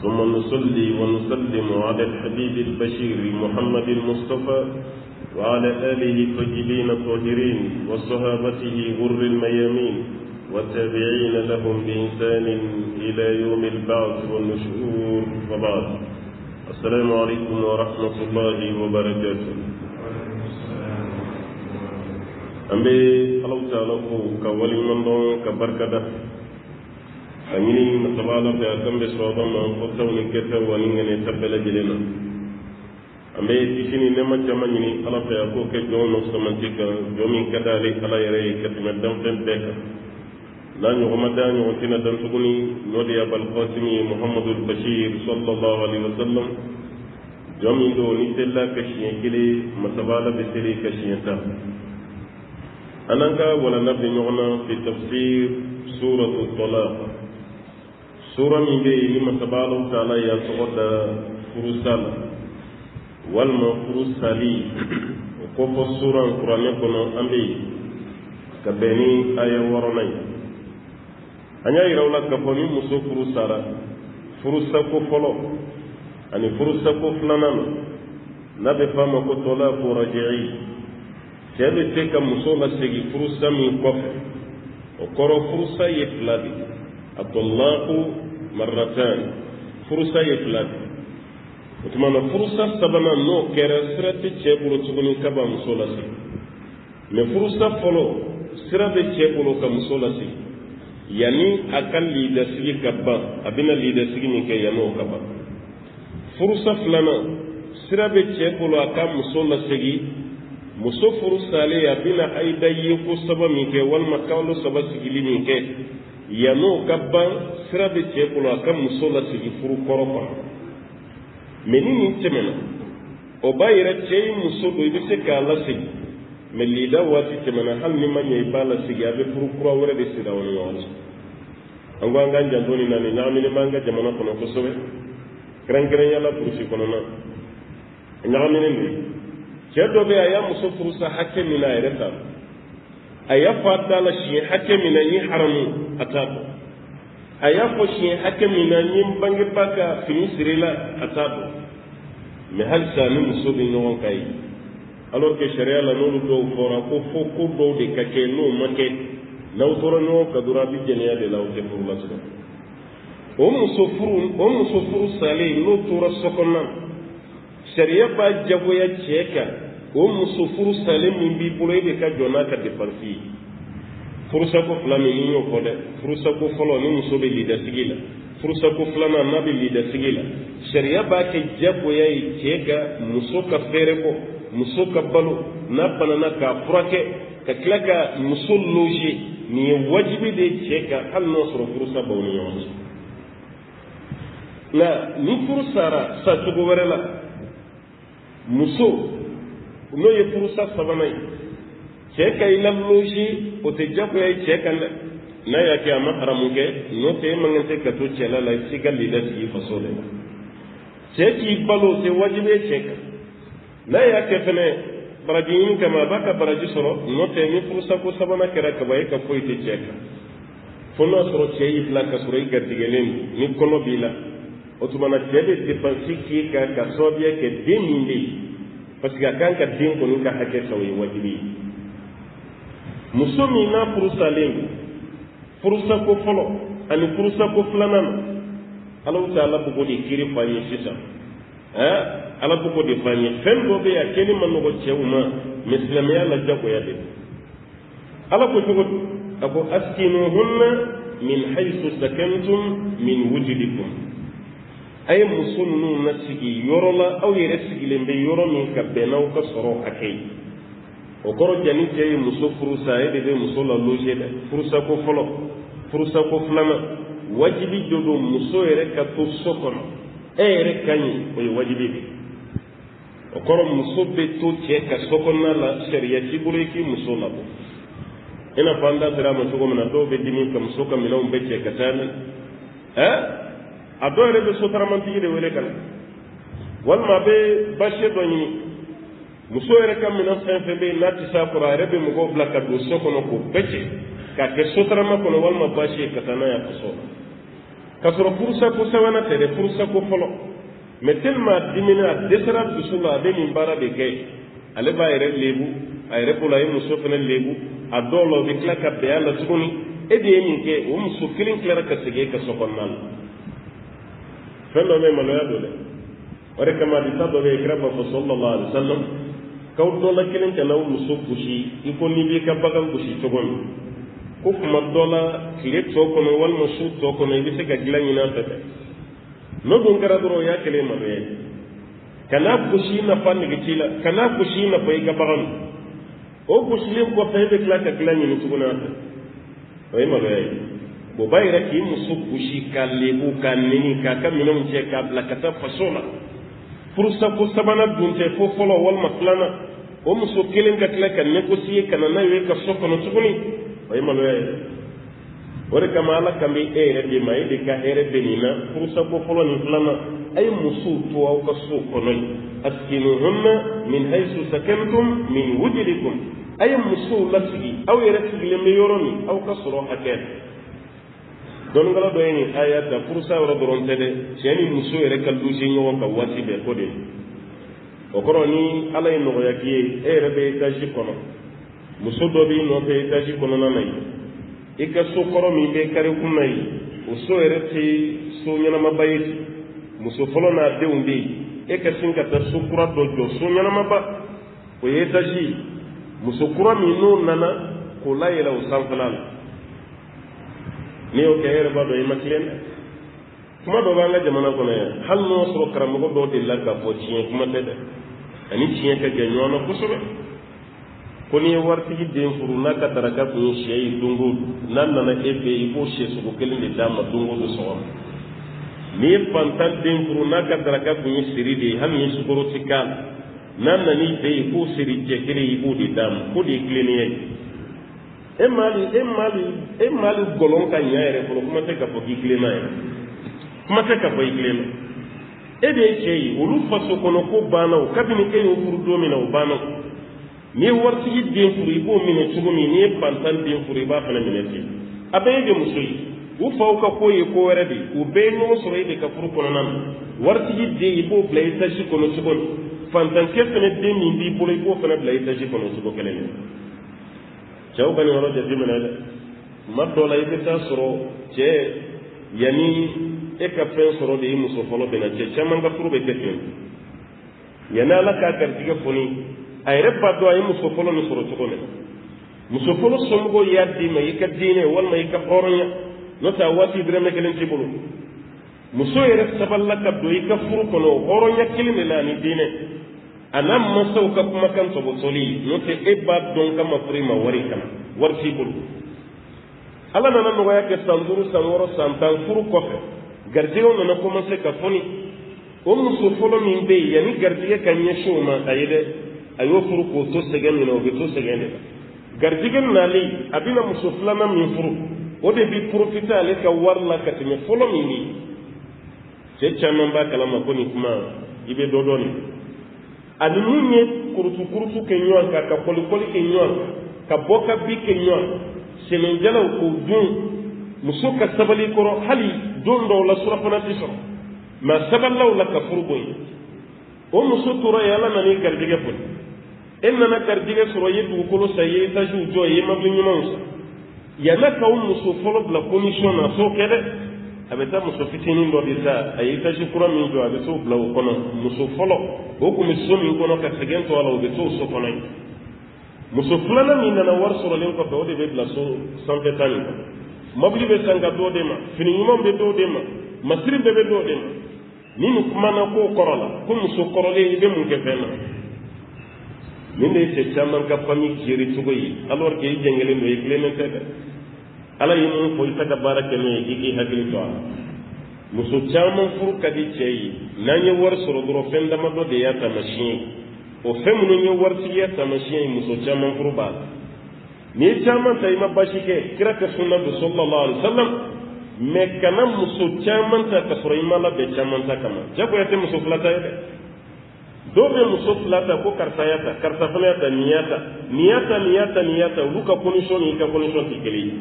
ثم نصلي ونسلم على الحبيب البشير محمد المصطفى وعلى آله الطيبين الطاهرين وصحابته غر الميامين والتابعين لهم بإحسان إلى يوم البعث والنشور وبعد. السلام عليكم ورحمة الله وبركاته. أمبي الله تعالى كولي من دون كبركة أمين متبادل في أكم بسرعة ما فتوا نكتة ونيجي نتبل جلنا. أمي تيجي نما جمعني الله في أكو كجون نصمتك جومي كداري الله يري كتمدم فنبك. لا نعمدان وكنا دنسوني نودي أبو القاسم محمد البشير صلى الله عليه وسلم. جومي دو نيتلا كشيء كلي متبادل بسري كشيء تا. أنا ولا نبي نعنا في تفسير سورة الطلاق. سورة من جاي لما سبحانه وتعالى يسقط فرسال والما فرسالي وكوف السورة القرآن يكون أمبي كبني آية ورناي أنا يراولا كفوني مسو فرسالا فرساكو فلو أني فرساكو فلانان nabe fama ko talaqu raji'i cebe te ka muso la segi furusa min kofe o koro furusa ye filadi at-talaqu marratan furusa ye filadi o tumana furusa sabana no kera sirati cebulu tuguni kaba muso la segi mais furusa folo sirabe cebulu ka muso la segi yani akan lida sigi kabba abina lida sigi min ke yano kabba furusa filana sirabe cebulu aka muso la segi muso furusale abina aida yeko saba min ke walma kawlo saba sigili min ke yano kabba sirabe cebulu aka muso la segi furu koropa menini temena o bayira cey muso do ibe se ka la segi mais lida wati temena hal ni manya ibala sigi abe furu kura wore de sida woni wala ango anga jandoni nani nyami ni manga jamana kono ko sobe kran kran yalla purusi kono na nyami ni cedo be aya muso furusa hakke mina ireta aya fata la shi hakke mina yi haramu atabo aya fo shi hakke mina yi bangi baka fini sirila atabo me hal sanu muso be nyon kai alors que sharia la nolu do fora ko fo ko do de kake no make law toro no kadura bi jeniya de law te furu la so o muso furu sale no tora sokonna sharia ba jagoya cheka o muso furu sale min bi bolo be ka jona ka de parfi furusa ko flami ni yo ko de furusa ko folo ni muso be lida sigila furusa ko flana na be lida sigila sharia ba ke jagoya cheka muso ka fere ko muso ka balo na banana ka furake ka klaka muso loje ni wajibi de cheka hal no soro furusa bawni yo na ni furusara sa tugo warela muso no ye furusa sabanai cheka ila loje o te jago ay cheka na ya ke ama haramuke no te mangante ka to chela la sigal lida si fasole cheki balo te wajibi cheka na ya ke fene barajin kama baka baraji soro no te ni furusa ko sabana kera ka bay ka foyti cheka fono soro cheyi fla ka soro gardigelen ni kono bila otumana jebe defansi ki ka sobia ke demindi parce que kan ka din ko ka hake sawi wajibi musumi na furusa lengu furusa ko folo ani furusa ko flanan Allah ta'ala bugo di kiri fanyi sisa ala bugo di fanyi fen do be ya keni man no cewma mislamiya la jago ya de ala ko jogo ako askinuhunna min haythu sakantum min wujdikum ay musunnu nasigi yorola aw yere sigile be yoro min ka benaw ka soro akay o koro jani tay muso furusa e de muso la loje de furusa ko folo furusa ko flama wajibi jodo muso yere ka to sokono e yere kany o wajibi o koro muso be to che ka sokonna la sharia ci bureki muso la bo ina fanda dara mo to gomna do be dimi kam so kam law be che ka tan a dole be so taramanti de wele kala wal ma be bashe do ni muso yere kam mina sanfe be nati sapura rebe mo go blaka do sokono ko beche ka ke so tarama ko wal ma bashe katana ya so kasoro furusa ko sawana tere furusa ko folo mais tellement dimina desara bisula be min bara be kay ale ba yere lebu ay repola yi muso fene lebu a dolo be klaka be ala tuguni e de min ke o muso kilin klara ka sege ka sokonnal fendo me maloya dole ore kama di tado be kraba ko sallallahu alaihi wasallam kaw dola kilin kana o muso bushi iko ni be ka bagal bushi togon ko kuma dola kile to kono wal musu to kono ibe se ga gilani na tebe no don gara doro ya kele maloya kana bushi na fanni gicila kana bushi na pay ga bagal o bushi ko pebe klaka gilani ni tuguna o maloya bo bayra ki musu bushi kalle bu kanni ka kamino ce ka blakata fasola fursa ko sabana dunte fo folo wal maslana o musu kelen ka klaka negocier kana na we ka sokono tuguni way maloya wore kama ala kambi ere bi may de ka ere benina fursa ko folo ni flana ay musu to aw ka so kono askinuhunna min haythu sakantum min wujdikum ay musu lasigi aw yere sigile me yoroni aw ka soro haket don ngala do ni ayata fursa wala doron tede seni muso yere kaldu ci ñowo ka wasi be ko de o kɔrɔ ni ala ye nɔgɔya k'i ye e yɛrɛ bɛ étage kɔnɔ muso dɔ b'i nɔfɛ étage kɔnɔna na yen i ka so kɔrɔ min bɛ kari kun na yen o so yɛrɛ tɛ so ɲɛnamaba ye muso fɔlɔ n'a denw bɛ yen e ka sin ka taa so kura dɔ jɔ so ɲɛnamaba o ye étage muso kura min n'o nana k'o layɛlɛ o sanfɛla la n'i y'o kɛ e yɛrɛ b'a dɔn i ma tilen dɛ kuma dɔ b'an ka jamana kɔnɔ yan hali n'o sɔrɔ karamɔgɔ dɔw delila k'a fɔ tiɲɛ kuma tɛ dɛ ani tiɲɛ ka jan ɲɔgɔn na kosɛbɛ ko n'i ye waritigi den furu n'a ka daraka kun ye sɛ ye don o don n'a nana e fɛ yen i b'o sɛ sogo kelen de d'a ma don o don sɔgɔma n'i ye fantan den furu n'a ka daraka kun ye seri de ye hali ni sukaro ti k'a la n'a nan'i fɛ yen i b'o seri cɛ kelen i b'o de d'a ma o de ye tilennenya ye e m'ali gɔlɔn ka ɲa yɛrɛ fɔlɔ kuma tɛ k'a fɔ k'i tilenna yɛrɛ kuma tɛ k'a fɔ i tilenna e de ye cɛ ye olu faso kɔnɔ ko banna o kabini e y'o furu don min na o banna n'i ye waritigi den furu i b'o minɛ cogo min n'i ye fantan den furu i b'a fana minɛ ten a bɛɛ ye de muso ye u faw ka ko ye ko wɛrɛ de u bɛɛ ye ɲɔgɔn sɔrɔ e de ka furu kɔnɔna na waritigi den i b'o bila étage kɔnɔ cogo min fantankɛ fana den min b'i bolo i b'o fana bila étage kɔnɔ cogo kelen de cɛw ka nin yɔrɔ jateminɛ dɛ tuma dɔ la i bɛ taa sɔrɔ cɛ yanni e ka fɛn sɔrɔ de i muso fɔlɔ bɛ na cɛ caman ka furu bɛ kɛ ten yanni ala k'a garijɛgɛ foni a yɛrɛ b'a dɔn a ye muso fɔlɔ min sɔrɔ cogo min muso fɔlɔ somɔgɔw y'a d'i ma i ka diinɛ walima i ka hɔrɔnya n'o tɛ a waati dɔrɔmɛ kelen t'i bolo muso yɛrɛ sabalila ka don i ka furu kɔnɔ hɔrɔnya kelen de la ani diinɛ a n'a mansaw ka kumakan tɔbɔtɔli n'o tɛ e b'a dɔn ka ma furu i ma wari kama wari t'i bolo ala nana nɔgɔya kɛ san 5 san 6 san 10 furu kɔfɛ garijɛgɛw nana commencer ka fɔni o muso fɔlɔ min bɛ yen yanni garijɛgɛ ka ɲɛsin o ma a ye dɛ a y'o furu k'o to sɛgɛn min na o bɛ to sɛgɛn de la garijɛgɛ nalen a bɛna muso filanan min furu o de bi profiter ale ka wari la ka tɛmɛ fɔlɔ min ye cɛ caman b'a kalama ko nin kuma i bɛ dɔ dɔn nin ani min ye kurutu kɛ ɲɔgɔn kan ka kɔlikɔli kɛ ɲɔgɔn kan ka bɔ ka bi kɛ ɲɔgɔn sɛnɛjalaw k'o dun muso ka sabali kɔrɔ hali don dɔw la surafana tɛ sɔrɔ nka sabalilaw la ka furu bɔ yen o muso tora yen ala nan'i garijɛgɛ foni e nana garijɛgɛ sɔrɔ i ye dugukolo san i ye étagew jɔ i ye mobili ɲumanw san yanni k'aw muso fɔlɔ bila condition na so kɛ dɛ a bɛ taa muso fitinin dɔ de ta a ye étage kura min jɔ a bɛ t'o bila o kɔnɔ muso fɔlɔ o tun bɛ so min kɔnɔ ka sɛgɛn to a la o bɛ t'o so kɔnɔ yen muso filanan min nana wari sɔrɔlen kɔfɛ o de bɛ bila so sanfɛ ta nin kɔnɔ mobili bɛ san ka d'o de ma fini ɲuman bɛ d'o de ma masiri bɛɛ bɛ d'o de ma ni nin kumana k'o kɔrɔ la ko muso kɔrɔlen i bɛ mun kɛ fɛn na nin de ye cɛ caman ka famille géré cogo ye alors que i jɛngɛlen don i tilennen tɛ dɛ ala ye mun fɔ i tɛ ka baara kɛ n'o ye i k'i hakili to a la muso caman furu ka di cɛ ye n'an ye wari sɔrɔ dɔrɔn fɛn damadɔ de y'a taamasiyɛn ye o fɛn minnu ye waritigiya taamasiyɛn ye muso caman furu b'a la n'i ye caman ta i ma basi kɛ kira ka sunna don sallallahu alaihi wa sallam mais kana muso caman ta ka sɔrɔ i ma labɛn caman ta kama jagoya tɛ muso fila ta ye dɛ dɔw bɛ muso fila ta ko karisa y'a ta karisa fana y'a ta nin y'a ta nin y'a ta nin y'a ta nin y'a ta olu ka condition ni i ka condition tɛ kelen ye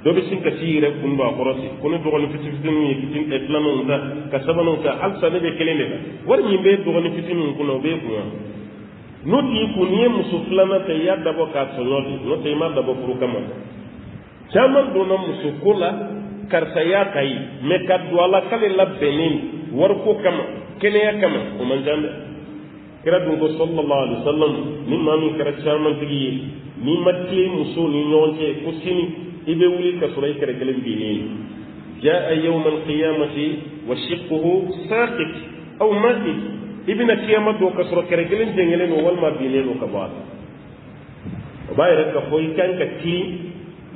dɔ bɛ sin ka t'i yɛrɛ kun don a kɔrɔ ten ko ne dɔgɔnin fitininw ye filananw ta ka sabananw ta halisa ne bɛ kelen de la wari min bɛ dɔgɔnin fitininw kunna o bɛ kun wa n'o t'i kun n'i ye muso filanan ta i y'a dabɔ k'a tɔɲɔ de n'o tɛ i m'a dabɔ furu kama caman donna muso ko la karisa y'a ta ye mais ka don a la k'ale labɛnnen wariko kama kɛnɛya kama o man ca dɛ kira dun ko sallallahu alaihi wa sallam ni maa min kɛra caman tigi ye n'i ma tilen musow ni ɲɔgɔn cɛ ko sini i bɛ wuli ka sɔrɔ i kɛrɛ kelen binnen jaa yawma alqiyamati wa shiqquhu saqit aw matit i bɛna kiyama don ka sɔrɔ kɛrɛ kelen jɛngɛlen don walima binnen don ka bɔ a la o b'a yɛrɛ k'a fɔ i kan ka kilen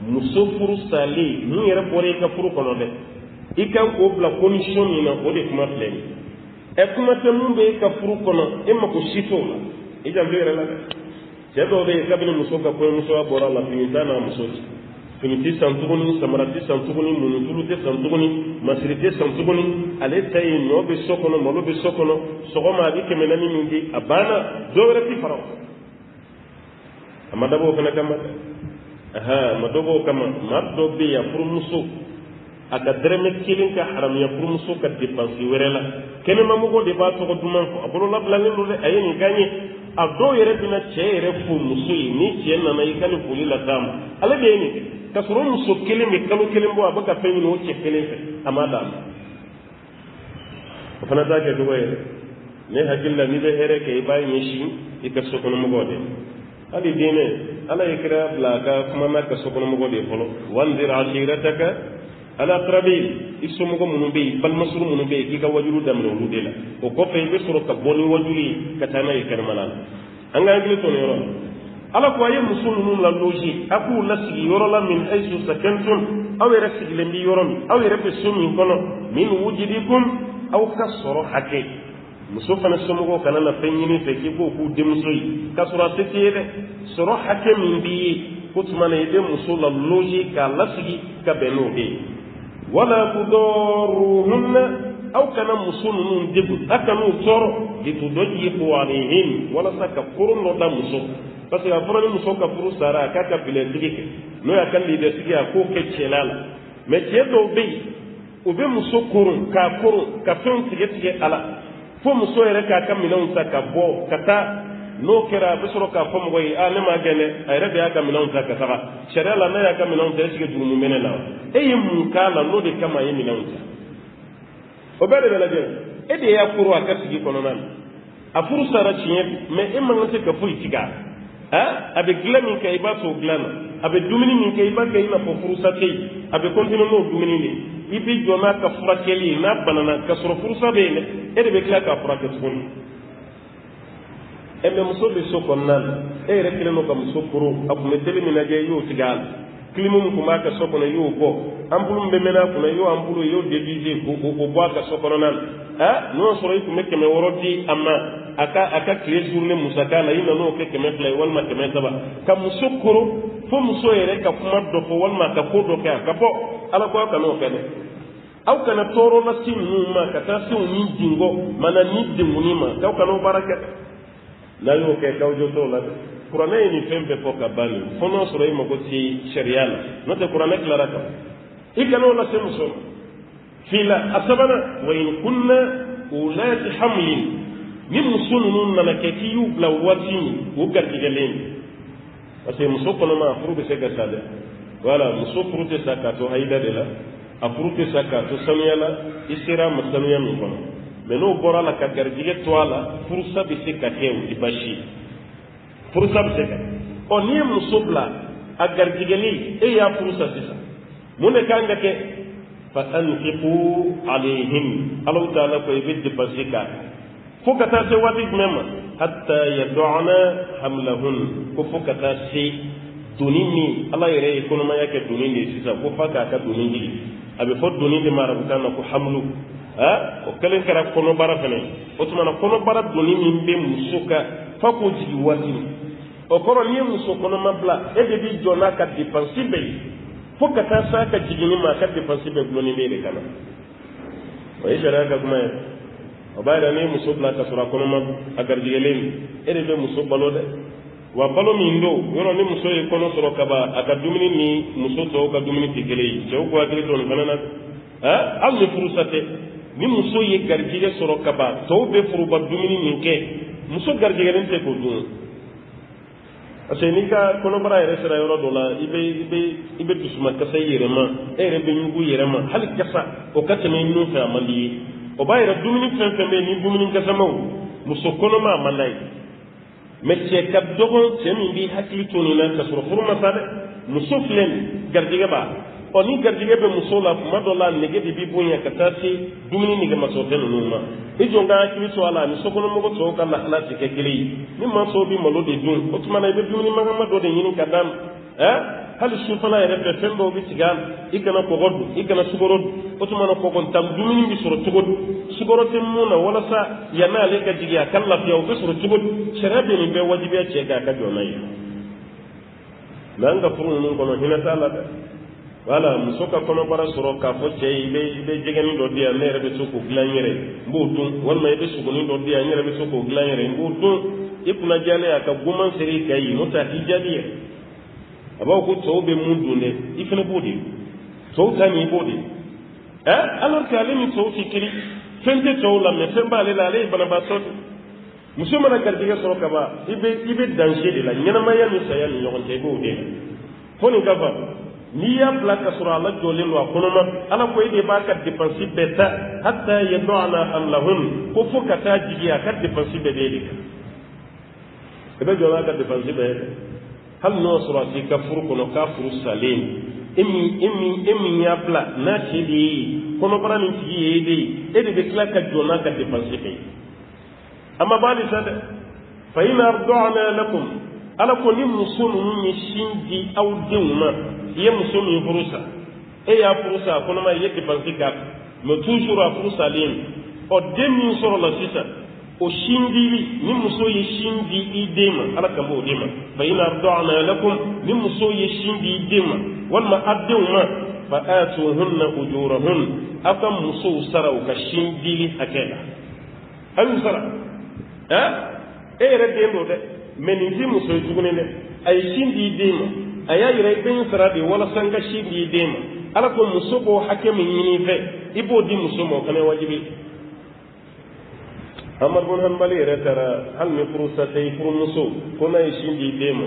muso furu salen min yɛrɛ bɔra i ka furu kɔnɔ dɛ i kan k'o bila condition min na o de kuma filɛ nin ye kuma tɛ mun bɛ e ka furu kɔnɔ e mako si t'o la i janto yɛrɛ la dɛ cɛ dɔw bɛ yen kabini muso ka kɔɲɔmusoya bɔra a la fini t'a n'a muso cɛ fini tɛ san tuguni samara tɛ san tuguni munitulu tɛ san tuguni masiri tɛ san tuguni ale ta ye ɲɔ bɛ so kɔnɔ malo bɛ so kɔnɔ sɔgɔma a bɛ 400 min di a banna dɔ wɛrɛ tɛ fara o kan a ma dabɔ o fana kama dɛ a ma dabɔ o kama maa dɔ bɛ yen a furumuso aka dereme kilin ka haramiya pour muso ka dépense wɛrɛ la kɛnɛma mɔgɔ de b'a tɔgɔ duman fɔ a bolo labilalen don dɛ a ye nin gagné a dɔw yɛrɛ bɛna cɛ yɛrɛ fo muso ye ni cɛ nana i ka nin foli la d'a ma ale de ye nin kɛ k'a sɔrɔ muso kelen bɛ kalo kelen bɔ a bɛ ka fɛn ɲini o cɛ kelen fɛ a ma d'a ma o fana t'a kɛ cogo yɛrɛ ne hakili la n'i bɛ hɛrɛ kɛ i b'a ɲɛsin i ka sokɔnɔmɔgɔw de hali diinɛ ala ye kira bila a ka kuma n'a ka sokɔnɔmɔgɔ de fɔlɔ wanzir ashirataka alaqrabin i somɔgɔ minnu bɛ yen balimasuru minnu bɛ yen k'i ka wajulu daminɛ olu de la o kɔfɛ i bɛ sɔrɔ ka bɔ ni wajulu ye ka taa n'a ye kɛnɛmana la an ka hakili to nin yɔrɔ la ala ko a ye muso ninnu la loger a k'u lasigi yɔrɔ la min haysu sakantum aw yɛrɛ sigilen bɛ yɔrɔ min aw yɛrɛ bɛ so min kɔnɔ min wujudikum aw ka sɔrɔ hakɛ muso fana somɔgɔw kana na fɛn ɲini fɛ k'i k'o k'u denmuso ye k'a sɔrɔ a se t'i ye dɛ sɔrɔ hakɛ min b'i ye ko tuma na i bɛ muso la loger k'a lasigi ka bɛn n'o de ye wala tudɔruhunna aw kana muso ninnu degun a kan'u tɔɔrɔ litudɔyiqu alayhin walasa ka koron dɔ da muso parce que a fɔra ni muso ka furu sara a k'a ka bilɛntigi kɛ n'o y'a ka leadertigi a k'o kɛ cɛla la mais cɛ dɔw bɛ yen u bɛ muso koron k'a koron ka fɛnw tigɛ tigɛ a la fo muso yɛrɛ k'a ka minɛnw ta ka bɔ ka taa n'o kɛra a bɛ sɔrɔ k'a fɔ mɔgɔ ye ne m'a gɛn dɛ a yɛrɛ de y'a ka minɛnw ta ka taga sariya la n'a y'a ka minɛnw ta est-ce que jurumu bɛ ne la e ye mun k'a la n'o de kama a ye minɛnw ta o bɛɛ de bɛ lajɛ e de y'a furu a ka sigi kɔnɔna na a furu sara tiɲɛ mais e man kan tɛ ka foyi tigɛ a bɛ dilan min kɛ i b'a to o dilan na a bɛ dumuni min kɛ i b'a kɛ i n'a fɔ furusa tɛ yen a bɛ continuer n'o dumuni de i bɛ jɔ n'a ka furakɛli ye n'a banana ka sɔrɔ furusa bɛ yen dɛ e de bɛ tila k'a furakɛ tuguni mais muso bɛ so kɔnɔna na e yɛrɛ kelen don ka muso furu a tun bɛ teli min lajɛ i y'o tigɛ a la kilimu min tun b'a ka so kɔnɔ i y'o bɔ anpulu min bɛ mɛnɛ a kunna i y'o anpulu i y'o dévisé k'o bɔ a ka so kɔnɔna na n'o y'a sɔrɔ i tun bɛ 100 di a ma a ka tile journée musaka la i nan'o kɛ 200 ye walima 300 ka muso koro fo muso yɛrɛ ka kuma dɔ fɔ walima a ka ko dɔ kɛ a ka bɔ ala ko aw kan'o kɛ dɛ aw kana tɔɔrɔ lase ninnu ma ka taa se u ni dingɔ mana ni denguni ma k'aw kan'o baara kɛ n'a y'o kɛ k'aw jɔ t'o la dɛ kuranɛ ye nin fɛn bɛɛ fɔ ka ban nin fo n'o sɔrɔ i mago tɛ sariya la n'o tɛ kuranɛ tilara kan i kan'o lase muso ma fila a sabanan wa in kunna ulati hamlin ni muso ninnu nana kɛ k'i y'u bila waati min o garijɛgɛlen parce que muso kɔnɔma a furu bɛ se ka sa dɛ voilà muso furu tɛ sa k'a to hayida de la a furu tɛ sa k'a to sanuya la i sera a ma sanuya min kɔnɔ mais n'o bɔra la ka garijɛgɛ to a la furusa bɛ se ka kɛ o tɛ baasi ye furusa bɛ se ka n'i ye muso bila a garijɛgɛli e y'a furusa sisan mun de kan ka kɛ fa anfiqu alayhim Alahu Taala ko i bɛ dépenser k'a fo ka taa se waati jumɛn ma hatta yad'ana hamlahun ko fo ka taa se doni min ala yɛrɛ ye kɔnɔmaya kɛ doni de ye sisan ko fa k'a ka doni jigi a bɛ fɔ doni de ma arabukan na ko hamlu o kɛlen kɛra kɔnɔbara fɛnɛ o tuma na kɔnɔbara doni min bɛ muso ka fa k'o jigi waati min o kɔrɔ n'i ye muso kɔnɔma bila e de bi jɔ n'a ka dépense bɛɛ ye fo ka taa se a ka jiginni ma a ka dépense bɛɛ gulonnen bɛ e de kana o ye sariya ka kuma ye o b'a yira n'i ye muso bila ka sɔrɔ a kɔnɔma a garijɛgɛlen e de bɛ muso balo dɛ wa balo min don yɔrɔ ni muso ye kɔnɔ sɔrɔ kaban a ka dumuni ni muso tɔw ka dumuni tɛ kelen ye cɛw k'u hakili to nin fana na hali ni furusa tɛ ni muso ye garijɛgɛ sɔrɔ kaban tɔw bɛ foroba dumuni min kɛ muso garijɛgɛlen tɛ k'o dun parce que n'i ka kɔnɔbara yɛrɛ sera yɔrɔ dɔ la i bɛ dusuma kasa i yɛrɛ ma e yɛrɛ bɛ ɲugu i yɛrɛ ma hali kasa o ka tɛmɛ ɲugun fɛ a man di ye o b'a yɛrɛ dumuni fɛn fɛn bɛ yen ni dumuni kasamaw muso kɔnɔma a man d'a ye mais cɛ ka dɔgɔn cɛ min b'i hakili to nin na ka sɔrɔ furu ma sa dɛ muso filɛ nin garijɛgɛ b'a ni garijɛgɛ bɛ muso la tuma dɔ la nege de b'i bonya ka taa se dumuni nɛgɛmasɔrɔtɛ ninnu ma i jɔ n ka hakili to a la ani sokɔnɔmɔgɔ tɔw ka lahala tɛ kɛ kelen ye ni mansaw bɛ malo de dun o tuma na i bɛ dumuni magama dɔ de ɲini ka d'a ma hali sufana yɛrɛ fɛ fɛn dɔw bɛ tigɛ a la i kana kɔgɔ dun i kana sukaro dun o tuma na kɔgɔntan dumuni bɛ sɔrɔ cogo di sukaro tɛ mun na walasa yan'ale ka jigin a ka lafiya o bɛ sɔrɔ cogo di sariya bɛ nin bɛɛ wajibiya cɛ k'a ka jɔn n'a ye mais an ka furu ninnu kɔnɔ hinɛ t'a la dɛ wala muso ka kɔnɔbara sɔrɔ k'a fɔ cɛ i bɛ jɛgɛni dɔ di yan ne yɛrɛ bɛ se k'o dilan n yɛrɛ n b'o dun walima i bɛ sogonin dɔ di yan n yɛrɛ bɛ se k'o dilan n yɛrɛ n b'o dun i kunna jalen a ka goman seri i ka ye n'o tɛ a t'i jaabi yɛrɛ a b'a fɔ ko tɔw bɛ mun dun dɛ i fana b'o de tɔw ta nin i b'o de alors que ale ni to fikiri fente to la me femba ale la ale bana ba soto muso mana gardiga soro kaba ibe danger de la nyanamaya ni saya ni yogon te bo de foni gafa ni ya plaka sura ala jole lo akonoma ala ko ide ba ka dépenser beta hatta yad'ana amlahun ko fo kata jigiya ka dépenser be de ebe jola ka dépenser be hal no sura ti ka furu kono ka furu salim emi ya pla na chidi kono bara ni ti ede ede be kla ka jona ka dépenser be amma bali sada fa in arda'na lakum ala ko ni musunu ni shinji aw dewma ye musunu furusa ya furusa kono ma ye dépenser ka me toujours a furusa lim o demi soro la sisa o shindi ni muso ye shindi idema ala kambo idema fa in arda'na lakum ni muso ye shindi idema wal ma aduma fa atuhunna ujurahun akam muso sara ka shindi hakela ayu sara ere dendo de menindi muso jugune de ay shindi idema aya yire ben sara de wala sanga shindi idema ala ko muso bo hakemi ni fe ibo di muso mo kana wajibi Ahmad bin Hanbali tara hal mi furusa tay furu muso ko na shindi demo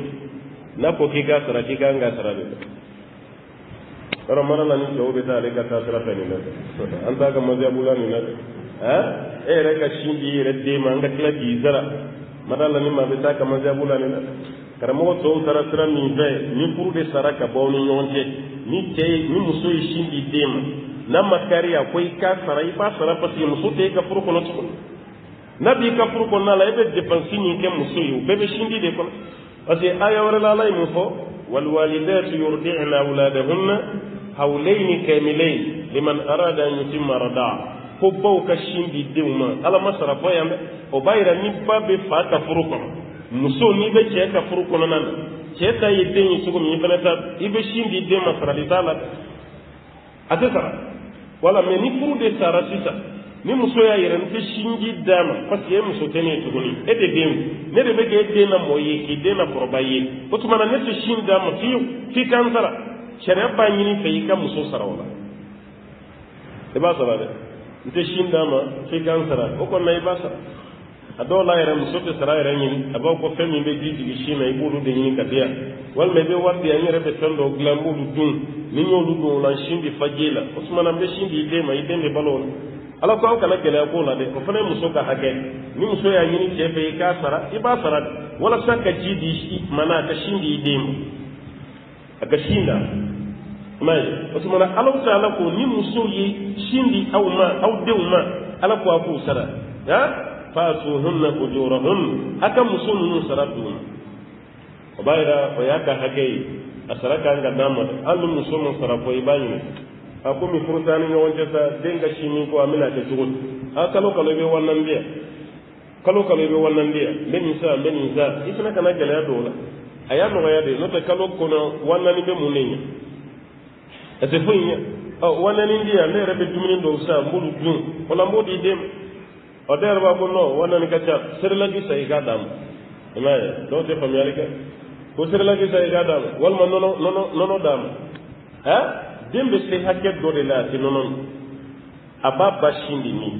na ko ki ga sara ki ga nga sara de ara marana ni jobe ta le ga ta sara fani na an ta ga mazhabula ni na re ka shindi re dema nga kila di zara madalla ni ma be ta ka mazhabula ni na karamo to tara sara ni ve ni furu de sara ka bo ni yonte ni tay ni muso shindi dema na makari akwai ka sara ifa sara pasi muso te ka furu ko no nabi ka furu ko nala ebe dépenser ni ke muso yu bebe shindi de ko parce que aya wala la lay mu fo wal walidatu yurdi'na auladahunna hawlayn kamilayn liman arada an yutimma radaa ko baw ka shindi dewma ala masara fo yambe o bayra ni babe fa ka furu ko muso ni be che ka furu ko nan che ta yidde ni sugo mi benata ibe shindi de masara di sala atesara wala me ni furu de sara sisa ni muso ya yɛrɛ nti sinji dama parce que e muso tɛ ne tuguni e de den ne de bɛ kɛ e den na mɔ ye k'i den na kɔrɔba ye o tuma na ne tɛ sin dama f'i kan sara sariya b'a ɲini fɛ i ka muso sara o la i b'a sara dɛ n tɛ sin dama f'i kan sara o kɔni na i b'a sara a dɔw la yɛrɛ muso tɛ sara yɛrɛ ɲini a b'a fɔ fɛn min bɛ ji jigin sin na i b'olu de ɲini ka di yan walima i bɛ wari di yan n yɛrɛ bɛ fɛn dɔw dilan n b'olu dun ni n y'olu dun o la sin bɛ fa je la o tuma na n bɛ sin di i den ma i den bɛ balo o la ala ko aw kana gɛlɛya ko la dɛ o fana ye muso ka hakɛ ni muso y'a ɲini cɛ fɛ i k'a sara i b'a sara walasa ka ji di mana a ka sin di i den ma a ka sin da i m'a ye o tuma na ala ta ala ko ni muso ye sin di aw ma aw denw ma ala ko a k'u sara fa'atuhunna ujurahun a ka muso ninnu sara d'u ma o b'a yira o y'a ka hakɛ ye a sara kan ka d'a ma dɛ hali ni muso ma sara fɔ i b'a ɲini a ko mi furuta ni ɲɔgɔn cɛ sa den ka si min ko a bɛna kɛ cogo di a kalo kalo i bɛ wannan diya kalo kalo i bɛ wannan diya n bɛ nin sa n bɛ nin sa i fana kana gɛlɛya don o la a y'a nɔgɔya de n'o tɛ kalo kɔnɔ wannan bɛ mun de ɲɛ a tɛ foyi ɲɛ wannan diya ne yɛrɛ bɛ dumuni dɔw sa n b'olu dun o la n b'o di den ma ɔ den yɛrɛ b'a fɔ non wannan ka ca serelaki sa i k'a d'a ma i m'a ye dɔw tɛ faamuyali kɛ ko serelaki sa i k'a d'a ma walima nɔnɔ d'a ma den bɛ se hakɛ dɔ de la a tɛ nɔnɔ min a b'a ba sin de min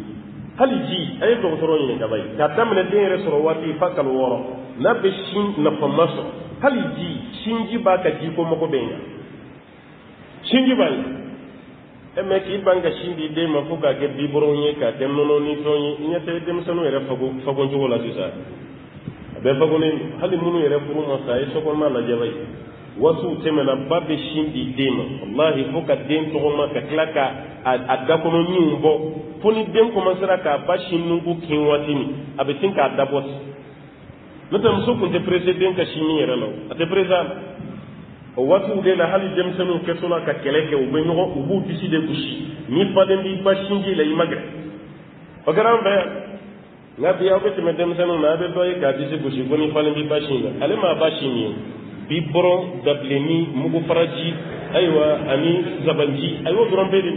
hali ji a ye dɔgɔtɔrɔ ɲini kaba ye k'a daminɛ den yɛrɛ sɔrɔ waati fa kalo 6 n'a bɛ sin nafama sɔrɔ hali ji sinji b'a ka ji ko mago bɛ ɲa sinji b'a ye mɛ k'i ban ka sin di den ma fo k'a kɛ biberon ye k'a kɛ nɔnɔ ni fɛnw ye i ɲɛ tɛ denmisɛnninw yɛrɛ fagon cogo la sisan a bɛɛ fagonnen hali minnu yɛrɛ furu ma sa a ye sokɔnɔna lajɛ ba ye wasu tɛmɛna ba bɛ sin di den ma wallahi fo ka den tɔgɔma ka tila ka a dakɔnɔninw bɔ fo ni den commencera k'a ba sin nugu kin waati min a bɛ sin k'a dabɔ ten n'o tɛ muso tun tɛ pressé den ka sin min yɛrɛ la a tɛ pressé a la o waatiw de la hali denmisɛnninw kɛtɔ la ka kɛlɛ kɛ u bɛ ɲɔgɔn u b'u disi de gosi ni faden b'i ba sinji la i ma gɛrɛ o kɛra an fɛ yan nka bi aw bɛ tɛmɛ denmisɛnninw na a bɛ dɔ ye k'a disi gosi ko ni faden b'i ba sin la ale m'a ba sin ye biberon dabileni mugu faraji ayiwa ani zabanji ayiwa dɔrɔn bɛɛ de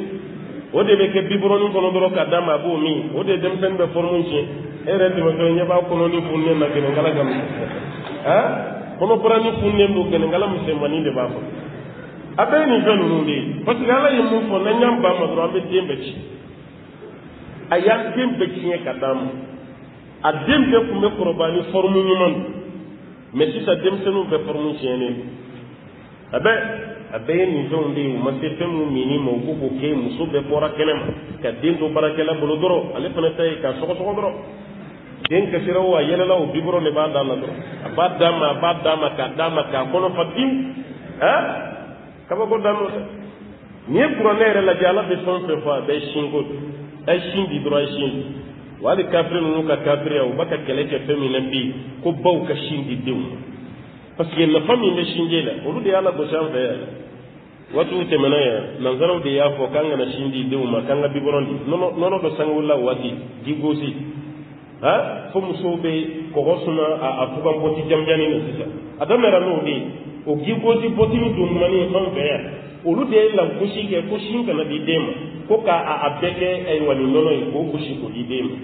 o de bɛ kɛ biberonin kɔnɔ dɔrɔn k'a d'a ma a b'o min o de ye denmisɛnnin bɛ forme tiɲɛ e yɛrɛ tɛmɛtɔ ɲɛ b'a kɔnɔni fununen na gɛnɛnkala kan kɔnɔbara ni fununen don gɛnɛnkala misɛnmanin de b'a fɔ abe ni fɛn ninnu de ye parce que ala ye mun fɔ n'an y'an ba ma dɔrɔn an bɛ den bɛɛ ci a y'a den bɛɛ tiɲɛ ka d'a ma a den bɛɛ tun bɛ kɔrɔbaya ni fɔrmu ɲuman don mais sisan denmisɛnninw bɛɛ fɔrmu tiɲɛnen don a bɛɛ ye nin fɛnw de ye u ma se fɛn minnu minni ma u b'o k'o kɛ muso bɛɛ bɔra kɛnɛ ma ka den to baarakɛla bolo dɔrɔn ale fana ta ye k'a sɔgɔsɔgɔ dɔrɔn den kasira o a yɛlɛla o bibɔrɔn de b'a d'a la dɔrɔn a b'a d'a ma k'a d'a ma k'a kɔnɔ fa diw kabako dan n'o dɛ n'i ye kuranɛ yɛrɛ lajɛ ala bɛ fɛn o fɛn fɔ a bɛɛ ye sinko de a ye sin di dɔrɔn a ye sin di wa hali kafiri ninnu ka kafiriya u b'a ka kɛlɛ kɛ fɛn min na bi ko baw ka sin di denw ma parce que nafa min bɛ sinji la olu de y'a lagosi an fɛ yan waatiw tɛmɛna yan nanzaraw de y'a fɔ k'an kana sin di denw ma k'an ka bibɔrɔn di nɔnɔ dɔ sange wulila waati ji gosi fo musow bɛ kɔgɔ suma a fugan bɔti janjani na sisan a daminɛra n'o de ye o ji gosi bɔti min don ɲumanni ye an fɛ yan olu de ye lagosi kɛ ko sin kana di den ma ko k'a bɛɛ kɛ ayiwa nin nɔnɔ ye k'o gosi k'o di den ma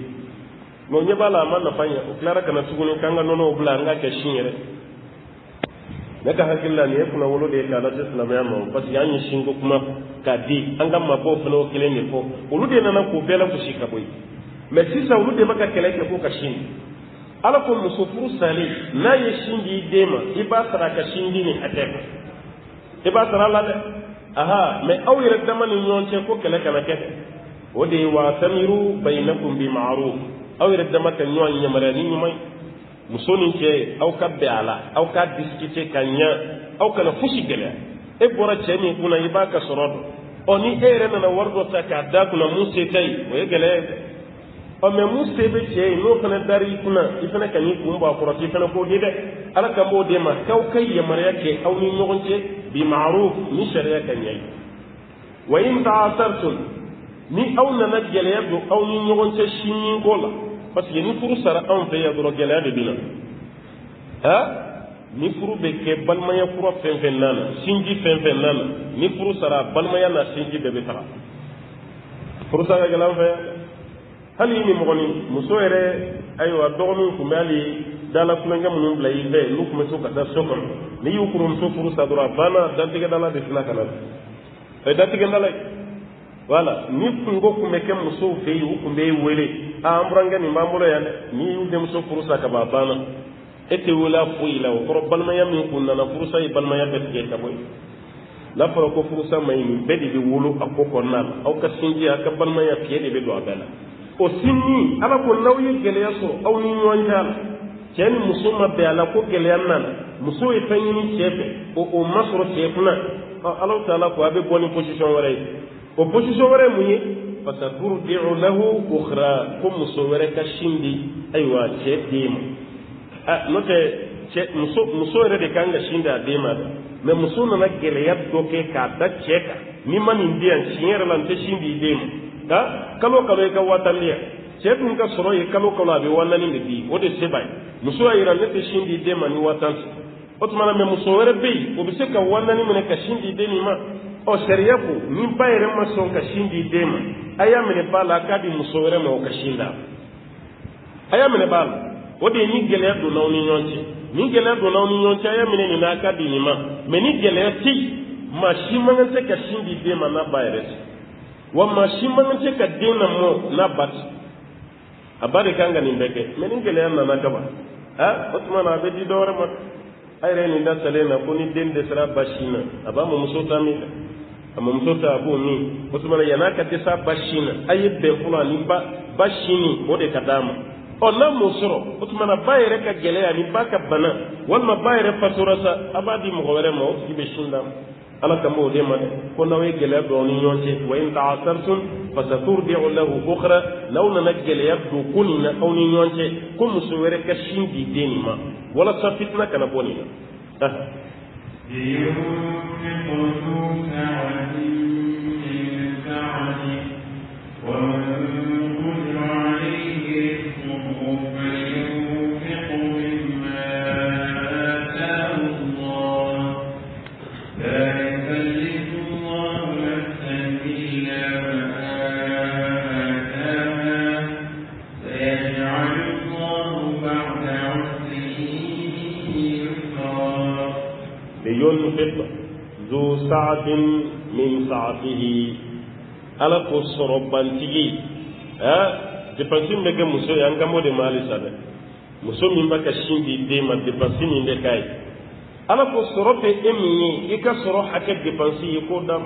mais o ɲɛ b'a la a ma nafa ɲɛ o tilara kana tuguni k'an ka nɔnɔw bila an ka kɛ sin yɛrɛ ne ka hakili la nin ye kunnawolo de ye k'a lase silamɛya ma parce que an ye sinko kuma k'a di an ka mabɔw fana o kelen de fɔ olu de nana k'o bɛɛ lagosi ka bɔ yen mais sisan olu de bɛ ka kɛlɛ kɛ ko ka sin ala ko muso furu salen n'a ye sin di i den ma i b'a sara a ka sin di nin hakɛ ma i b'a sara a la dɛ mais aw yɛrɛ dama ni ɲɔgɔn cɛ ko kɛlɛ kana kɛ dɛ o de ye wa tamiru bayinakum bi ma'ruf aw yɛrɛ dama ka ɲɔgɔn yamaruya ni ɲuman ye muso ni cɛ aw ka bɛn a la aw ka discuter ka ɲa aw kana fosi gɛlɛya e bɔra cɛ min kunna i b'a ka sɔrɔ dɔn ni e yɛrɛ nana wari dɔ ta k'a da kunna mun se tɛ ye o ye gɛlɛya ye dɛ mais mun se bɛ cɛ ye n'o fana dar'i kunna i fana ka n'i kun bɔ a kɔrɔ k'i fana k'o di dɛ ala kan b'o de ma k'aw ka yamaruya kɛ aw ni ɲɔgɔn cɛ bi ma'ruf ni sariya ka ɲɛ ye wa in ta'asartum ni aw nana gɛlɛya don aw ni ɲɔgɔn cɛ sinɲinko la parce que ni furu sara anw fɛ yan dɔrɔn gɛlɛya de bɛ na ni furu bɛ kɛ balimaya kura fɛn fɛn nana sinji fɛn fɛn nana ni furu sara balimaya na sinji bɛɛ bɛ taga furu sara ka gɛlɛn an fɛ yan hali ni mɔgɔnin muso yɛrɛ ayiwa dɔgɔninw tun bɛ hali dala kulonkɛ minnu bila i fɛ n'u tun bɛ to ka taa so kɔnɔ n'i y'u kɔrɔmuso furu sa dɔrɔn a banna dantigɛdala de tɛna ka na o ye dantigɛdala ye voilà ni kungo tun bɛ kɛ musow fɛ yen u tun bɛ wele an burankɛ nin b'an bolo yan dɛ n'i y'u denmuso furu sa ka ban a banna e tɛ wele a foyi la o kɔrɔ balimaya min kun nana furusa ye balimaya bɛɛ tigɛ ka bɔ yen n'a fɔra ko furusa ma ɲi nin bɛɛ de bɛ wolo a ko kɔnɔna la aw ka sinji a ka balimaya fiɲɛ de bɛ don a bɛɛ la o sinji ala ko n'aw ye gɛlɛya sɔrɔ aw ni ɲɔgɔn cɛ la cɛ ni muso ma bɛn a la ko gɛlɛya nana muso ye fɛn ɲini cɛ fɛ o ma sɔrɔ cɛ kunna ala ta'ala ko a bɛ bɔ ni position wɛrɛ ye o position wɛrɛ mun ye fasaturdi'u lahu ukhra ko muso wɛrɛ ka sin di ayiwa cɛ den ma n'o tɛ muso yɛrɛ de kan ka sin di a den ma dɛ mais muso nana gɛlɛya dɔ kɛ k'a da cɛ kan n'i ma nin di yan tiɲɛ yɛrɛ la n tɛ sin di i den ma kalo o kalo i ka 5000 yan cɛ dun ka sɔrɔ ye kalo o kalo a bɛ 4000 de di o de se b'a ye muso y'a yira ne tɛ sin di i den ma ni 5000 o tuma na mais muso wɛrɛ bɛ yen o bɛ se ka 4000 minɛ ka sin di i den nin ma sariya ko ni ba yɛrɛ ma sɔn ka sin di den ma a y'a minɛ ba la a k'a di muso wɛrɛ ma o ka sin da a y'a minɛ ba la o de ye ni gɛlɛya donna aw ni ɲɔgɔn cɛ ni gɛlɛya donna aw ni ɲɔgɔn cɛ a y'a minɛ nin na a k'a di nin ma mais ni gɛlɛya tɛ yen maa si man kan tɛ ka sin di den ma n'a ba yɛrɛ tɛ wa maa si man kan tɛ ka den lamɔ n'a ba tɛ a ba de kan ka nin bɛɛ kɛ mais ni gɛlɛya nana kaban o tuma na a bɛ di dɔ wɛrɛ ma a yɛrɛ nin da salen na ko ni den dɛsɛra ba sin na a b'a mamuso ta min a mamuso ta a b'o min o tuma na yan'a ka dɛsɛ a ba sin na a ye bɛn fɔlɔ ani ba sin o de ka d'a ma n'a m'o sɔrɔ o tuma na ba yɛrɛ ka gɛlɛya ani ba ka bana walima ba yɛrɛ fatura sa a b'a di mɔgɔ wɛrɛ ma o tigi bɛ sin d'a ma ala kan b'o de ma dɛ ko n'aw ye gɛlɛya don aw ni ɲɔgɔn cɛ wa in ta'asartum fasaturdi'u lahu ukhra n'aw nana gɛlɛya don ko nin na aw ni ɲɔgɔn cɛ ko muso wɛrɛ ka sin di den nin ma walasa fitina kana bɔ nin na ينفق ذو سعة sa'atin min sa'atihi ala ko sorobantigi dépense be ke muso yan kamo de mali sada muso min ba ka shindi de ma dépense min de kai ala ko sorobe emi ika soro haket dépense yi ko dam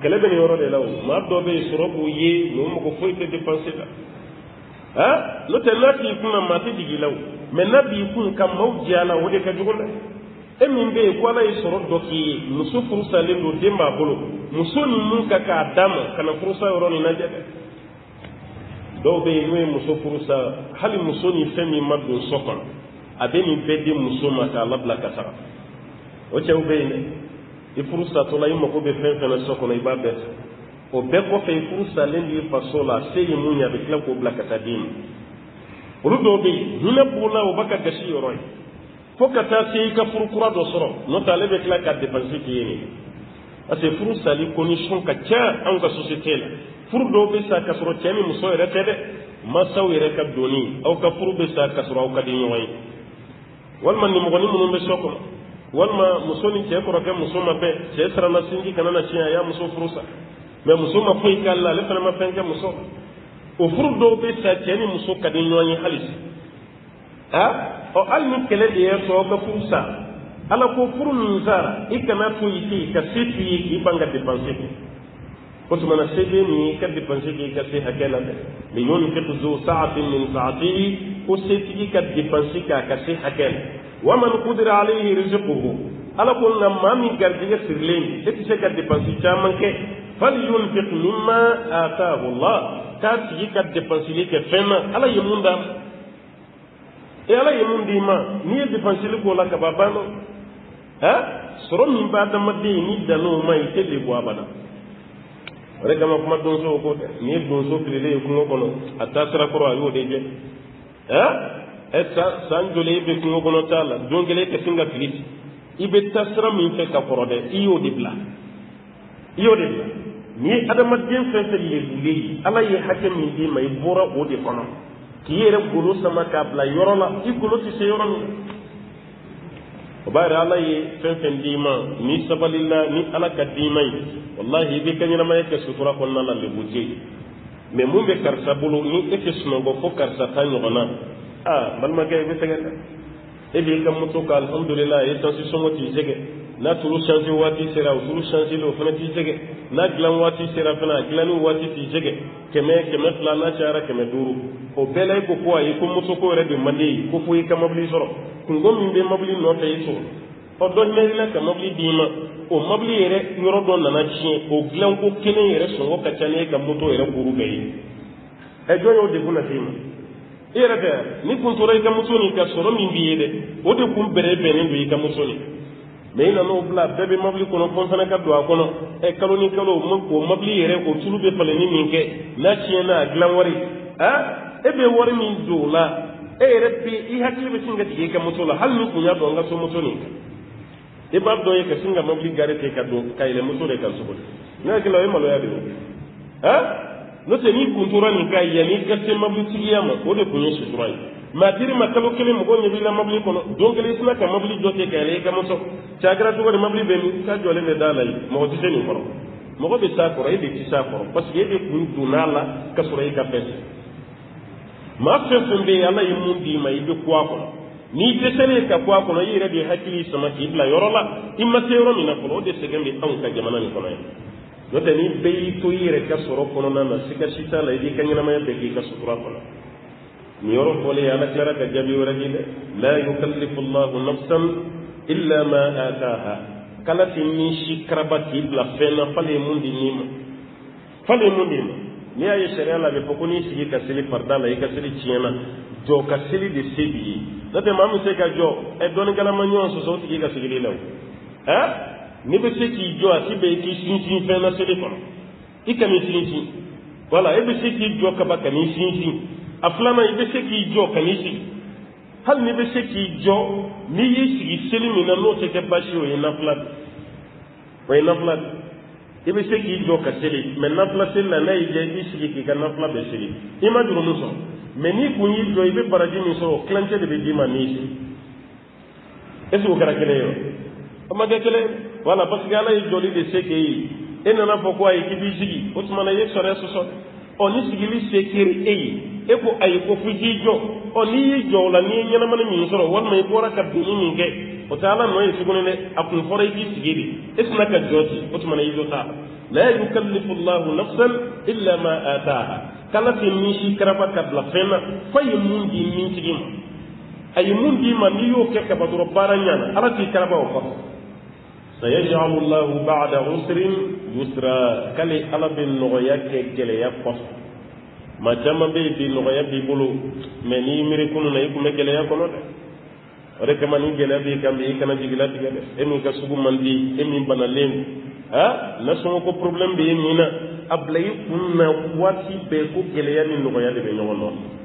kala be yoro de law ma do be sorobu yi no mo ko foyte dépense da no te lati kuma ma te digi law mais nabi kun kam mawjala wode ka jugula emi be ko ala yi soro doki muso furusa le do demba bolo muso ni mun ka ka dama kana furusa yoro ni najade dɔw bɛ yen n'o ye muso furusa hali muso ni fɛn min ma don so kɔnɔ a bɛ nin bɛɛ di muso ma k'a labila ka taga o cɛw bɛ yen dɛ i furusatɔla i mago bɛ fɛn fɛn na so kɔnɔ i b'a bɛɛ fɛ o bɛɛ kɔfɛ i furusalen di i faso la se ye mun ye a bɛ tila k'o bila ka taa den ma olu dɔw bɛ yen hinɛ b'o la o b'a ka gasi yɔrɔ ye fo ka taa se i ka furu kura dɔ sɔrɔ n'o tɛ ale bɛ tila ka dépense k'i ye nin parce que furusali condition ka ca anw ka société la furu dɔw bɛ sa ka sɔrɔ cɛ ni muso yɛrɛ tɛ dɛ masaw yɛrɛ ka doni aw ka furu bɛ sa ka sɔrɔ aw ka di ɲɔgɔn ye walima nimɔgɔnin minnu bɛ so kɔnɔ walima muso ni cɛ kɔrɔkɛ muso ma bɛn cɛ siranna sinji kana na tiɲɛ a y'a muso furu sa mais muso ma foyi k'ale la ale fana ma fɛn kɛ muso o furu dɔw bɛ sa cɛ ni muso ka di ɲɔgɔn ye hali hali ni kɛlɛ de ye sɔrɔ aw ka furu sa ala ko furu min sara i kana to i ten ka se t'i ye k'i ban ka dépense kɛ o tuma na se bɛ nin ye i ka dépense kɛ i ka se hakɛ la dɛ mais yunfiq zu sa'atin min sa'atihi ko setigi ka dépense kɛ a ka se hakɛ la wa man qudira alayhi rizquhu ala ko nka maa min garijɛgɛ sirilen e tɛ se ka dépense caman kɛ falyunfiq mimma ataahu Allah k'a tigi ka dépense kɛ fɛn na ala ye mun d'a ma ala ye mun d'i ma n'i ye dépense k'o la ka ban banna sɔrɔ min b'a adamaden ni dan'o ma i tɛ lebu abada o de kama kuma donso ko tɛ n'i ye donso fililen ye kungo kɔnɔ a taa sira kɔrɔ a y'o de jɛ san joli e bɛ kungo kɔnɔ t'a la don kelen e tɛ sin ka fili i bɛ taa sira min fɛ ka kɔrɔ dɛ i y'o de bila n'i ye adamaden fɛn fɛn lebulen ye ala ye hakɛ min d'i ma i bɔra o de kɔnɔ k'i yɛrɛ golo sama k'a bila yɔrɔ la i golo tɛ se yɔrɔ min o b'a yɛrɛ ala ye fɛn fɛn d'i ma ni sabalila ni ala ka d'i ma ye wallahi i bɛ ka ɲɛnamaya kɛ sutura kɔnɔna la lebu tɛ yen mais mun bɛ karisa bolo ni e tɛ sunɔgɔ fo karisa ta ɲɔgɔnna balimakɛ i bɛ sɛgɛn dɛ e b'i ka moto ka alhamdulillah essence sɔngɔ t'i sɛgɛn n'a tulu change waati sera o tulu change o fana t'i sɛgɛn n'a dilan waati sera fana a dilanni waati t'i sɛgɛn 100 200 n'a cayara 500 o bɛɛ la i ko ko ayi ko moto ko yɛrɛ de man di ye ko fo i ka mobili sɔrɔ kungo min bɛ mobili nɔfɛ i sɔrɔ o dɔ hinɛ ka mobili d'i ma o mobili yɛrɛ yɔrɔ dɔ nana tiɲɛ o dilanko kelen yɛrɛ sɔngɔ ka ca n'e ka moto yɛrɛ kuru bɛɛ ye jɔn y'o degun lase i ma i yɛrɛ tɛ ni kun tora i ka moto nin ka sɔrɔ min b'i ye dɛ o de kun bɛnnen don i ka moto nin mais i nan'o bila bɛɛ bɛ mobili kɔnɔ fo n fana ka don a kɔnɔ kalo ni kalo o mobili yɛrɛ o tulu bɛ falenni min kɛ n'a tiɲɛna a dilan wari e bɛ wari min don o la e yɛrɛ bɛ i hakili bɛ sin ka tigɛ i ka moto la hali ni kun y'a dɔn n ka so moto nin kan i b'a dɔn ye ka sin ka mobili gari ten ka don ka yɛlɛ moto de kan sogo ne hakili la o ye maloya de ye n'o tɛ n'i kun tora nin kan yanni i ka se mobili tigiya ma o de kun ye sutura ye mais a dir'i ma kalo kelen mɔgɔw ɲɛ b'i la mobili kɔnɔ don kelen i sina ka mobili jɔ ten ka yɛlɛ i ka moto cɛ a kɛra cogo di mobili bɛ min k'a jɔlen bɛ da la yen mɔgɔ tɛ se nin kɔrɔ mɔgɔ bɛ s'a kɔrɔ e de tɛ s'a kɔrɔ parce que e de kun donn'a la ka sɔrɔ e ka fɛn sɛ maa fɛn fɛn bɛ yen ala ye mun d'i ma i bɛ ku a kɔnɔ n'i dɛsɛlen ka ku a kɔnɔ i yɛrɛ de hakili sama k'i bila yɔrɔ la i ma se yɔrɔ min na fɔlɔ o de sɛgɛn bɛ anw ka jamana nin kɔnɔ yan n'o tɛ ni bɛɛ y'i to i yɛrɛ ka sɔrɔ kɔnɔna na siga si t'a la i b'i ka ɲɛnamaya bɛɛ k'i ka sutura kɔnɔ nin yɔrɔ fɔlen ala tilara ka jaabi wɛrɛ di dɛ la yukallifu allahu nafsan illa ma ataaha kala ti min si karaba k'i bila fɛn na f'ale ye mun di nin ma n'i y'a ye sariya la a bɛ fɔ ko n'i sigi ka seli farida la i ka seli tiɲɛna jɔ ka seli de se b'i ye n'o tɛ maa min se ka jɔ dɔnnikalama ɲɔgɔn sɔsɔ o tigi ka sigili la o n'i bɛ se k'i jɔ a si bɛ i k'i sinsin fɛn na seli kɔnɔ i ka n'i sinsin voilà e bɛ se k'i jɔ kaba ka n'i sinsin a filanan i bɛ se k'i jɔ ka n'i sigi hali n'i bɛ se k'i jɔ n'i y'i sigi seli min na n'o tɛ kɛ baasi ye o ye nafila de i bɛ se k'i jɔ ka seli mais nafila seli la n'a y'i diya i b'i sigi k'i ka nafila bɛɛ seli i ma juru min sɔrɔ mais n'i kun y'i jɔ i bɛ baraji min sɔrɔ o kilancɛ de bɛ d'i ma n'i sigi est ce que o kɛra kelen ye wa o ma kɛ kelen ye wala parce que ala ye joli de se ke ye e nana fɔ ko ayi k'i b'i sigi o tuma na i ye sɔrɔ sɔsɔ ɔ ni sigili se kɛra e ye e ko ayi ko f'i k'i jɔ ɔ n'i y'i jɔ o la n'i ye ɲɛnamani min sɔrɔ walima i bɔra ka binni min kɛ o tɛ ala nɔ ye tuguni dɛ a kun fɔra i k'i sigi de e tɛna ka jɔ ten o tuma na i jɔ t'a la la yukallifu llahu nafsan illa ma ataaha kala tɛ min si karaba ka bila fɛn na fo a ye mun di min tigi ma a ye mun d'i ma n'i y'o kɛ kaba dɔrɔn baara ɲana ala t'i karaba o kɔfɛ sayaj'alu llahu ba'da usrin yusra kale ala bɛ nɔgɔya kɛ gɛlɛya kɔfɛ maa caman bɛ yen bi nɔgɔya b'i bolo mɛ n'i miiri kunun na i tun bɛ gɛlɛya kɔnɔ dɛ o de kama ni gɛlɛya b'i kan bi i kana jigila tigɛ dɛ e min ka sugu man di e min banalen na sɔngɔ ko problème bɛ e min na a bila i kun na waati bɛɛ ko gɛlɛya ni nɔgɔya de bɛ ɲɔgɔn nɔ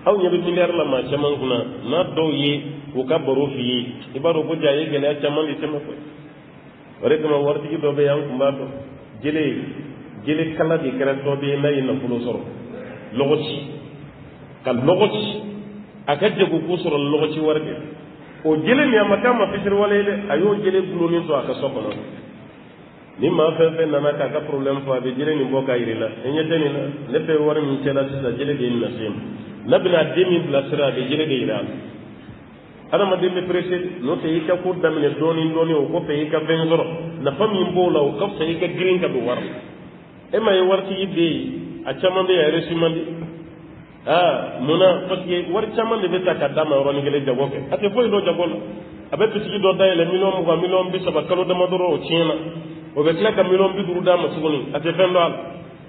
aw ɲɛ bɛ miliyari la maa caman kunna n'a dɔw ye u ka baro f'i ye i b'a dɔn ko ja ye gɛlɛya caman de tɛmɛ koyi o de kama waritigi dɔ bɛ yan kun b'a dɔn jele kala de kɛra dɔ bɛ ye n'a ye nafolo sɔrɔ lɔgɔci ka lɔgɔci a ka jago ko sɔrɔ lɔgɔci wari de o jele min a ma k'a ma fisiri wale ye dɛ a y'o jele gulonin to a ka so kɔnɔ ni maa fɛn fɛn nana k'a ka problème fɔ a bɛ jele nin bɔ k'a yiri la e ɲɛ tɛ nin na ne fɛ wari min cɛla sisan jele de ye nin lase ma n'a bɛna den min bilasira a bɛ jele de yira a la adamaden bɛ pressé n'o tɛ i ka ko daminɛ dɔɔnin dɔɔnin o kɔfɛ i ka fɛn sɔrɔ nafa min b'o la o ka fisa i ka girin ka don wari la e ma ye waritigi bɛ yen a caman bɛ yen a yɛrɛ si man di munna parce que wari caman de bɛ ta ka d'a ma yɔrɔnin kelen jago kɛ a tɛ foyi dɔn jago la a bɛ bitigi dɔ dayɛlɛ 20,000 1,30,000 kalo damadɔ o tiɲɛna o bɛ tila ka 50,000 d'a ma tuguni a tɛ fɛn dɔn a la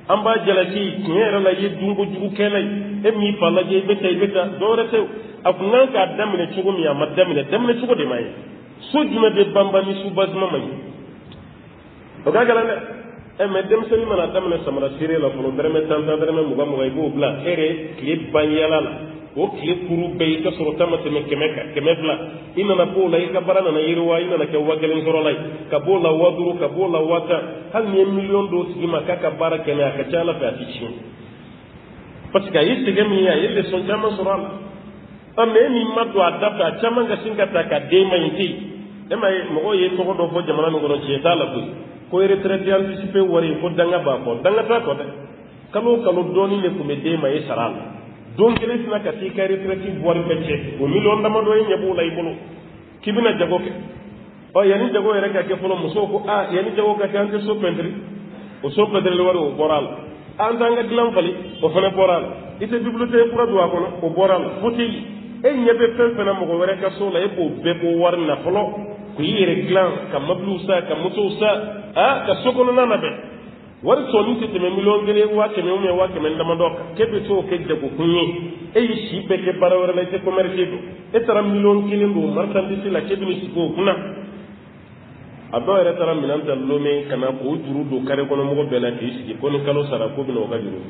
an b'a jalaki tiɲɛ yɛrɛ la i ye dunkojugu kɛla ye e m'i fa lajɛ i bɛ taa dɔwɛrɛ tɛ a kun kan k'a daminɛ cogo min a ma daminɛ cogo de ma ye so jumɛn bɛ banban ni su basima ma ye o ka gɛlɛn dɛ mɛ denmisɛnnin mana daminɛ samara seere la fɔlɔ dɛrɛmɛ 10 dɛrɛmɛ 20 i b'o bila e yɛrɛ tile ban yala la o tile kuru bɛɛ i ka sɔrɔ ta ma tɛmɛ 100 i nana b'o la i ka baara nana yiriwa i nana kɛ 1000 sɔrɔla ye ka b'o la 5000 ka b'o la 1000 hali ni ye miliyɔn dɔw sigi ma k'a ka baara kɛnɛ a ka ca ala fɛ a tɛ tiɲɛ parce que a ye sɛgɛn min ye a ye leçon caman sɔrɔ a la mɛ e min ma don a da fɛ a caman ka sin ka ta ka den ma ɲi te yen e ma ye mɔgɔw ye tɔgɔ dɔ fɔ jamana min kɔnɔ tiɲɛ t'a la koyi ko retraite anticipé wari ko danga b'a kɔ danga t'a kɔ dɛ kalo o kalo dɔɔnin de tun bɛ den ma e sara a la don kelen sina ka t'i ka retraite wari bɛɛ cɛ o miliyɔn damadɔ e ɲɛ b'o la i bolo k'i bɛna jago kɛ yanni jago yɛrɛ ka kɛ fɔlɔ musow ko yanni jago ka kɛ an tɛ so pɛntiri o so pɛntirili wari o bɔra a la an t'an ka dilan fali o fana bɔra a la i tɛ bibiliothèque kura don a kɔnɔ o bɔra a la fauteuil e ɲɛ bɛ fɛn fɛn na mɔgɔ wɛrɛ ka so la e b'o bɛɛ bɔ wari na fɔlɔ k'i yɛrɛ dilan ka mobiliw sa ka motow sa ka so kɔnɔna na bɛn wari sɔɔni tɛ tɛmɛ 1,000 1,000 ou 1,000 damadɔ kan k'e bɛ t'o kɛ jagokun ye e y'i si bɛɛ kɛ baara wɛrɛ la i tɛ commerce don e taara 1,000,000 don marchandise la k'e bɛna sigi o kunna a dɔw yɛrɛ taara minɛn ta Lomé ka na k'o juru don carré kɔnɔ mɔgɔ bɛɛ la k'i sigi ko ni kalo sara ko bɛna o ka juru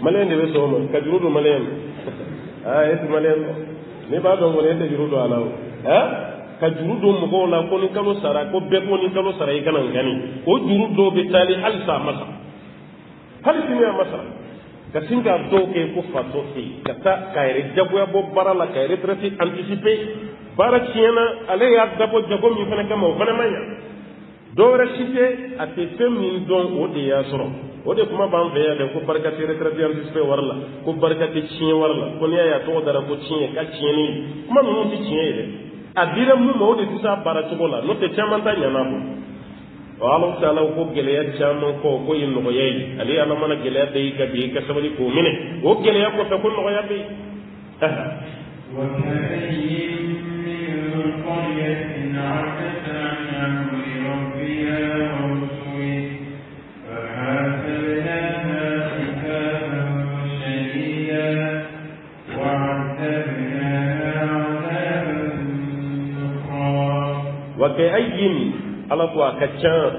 maliyɛn de bɛ sɔn o ma ka juru don maliyɛn e tɛ maliyɛn dɔn ne b'a dɔn kɔni e tɛ juru don a la o ka juru don mɔgɔw la ko ni kalo sara ko bɛɛ ko ni kalo sara i kana ngani o juru dɔw bɛ taali halisa a ma sara hali sini a ma sara ka sin k'a dɔw kɛ ko fatɔ fɛ yen ka taa k'a yɛrɛ jagoya bɔ baara la ka retraite anticipé baara tiɲɛna ale y'a dabɔ jago min fana kama o fana ma ɲa dɔwɛrɛ si tɛ a tɛ fɛn min dɔn o de y'a sɔrɔ o de kuma b'an fɛ yan dɛ ko barika tɛ retraite anticipé wari la ko barika tɛ tiɲɛ wari la ko n'i y'a ye a tɔgɔ dara ko tiɲɛ ka tiɲɛni kuma ninnu tɛ tiɲɛ ye dɛ a dira mun ma o de tɛ se a baara cogo la n'o tɛ caman ta ɲana bɔ ala taala ko gɛlɛya caman kɔ ko ye nɔgɔya ye ale ala mana gɛlɛya bɛ y'i ka bi i ka sabali k'o minɛ o gɛlɛya kɔfɛ ko nɔgɔya bɛ yen وكأي على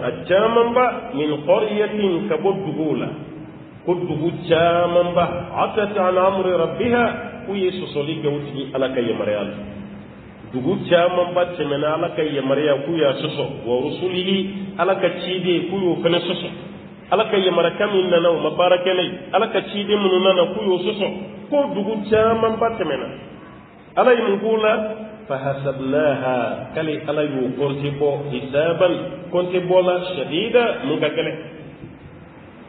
أجامن با من قرية كبدغولا كدغو جامن با عتت عن أمر ربها ويسوع صليك وتي على كي مريال دغو جامن با تمنا على كي مريال كويا سوسو ورسوله على كتشيدي كويو فنسوسو على كي مركم إننا ومباركني على كتشيدي مننا كويو سوسو كدغو جامن با تمنا على يمقولا فحسبناها كلي على يو كونتيبو حسابا كونتيبو لا شديدة مكاكله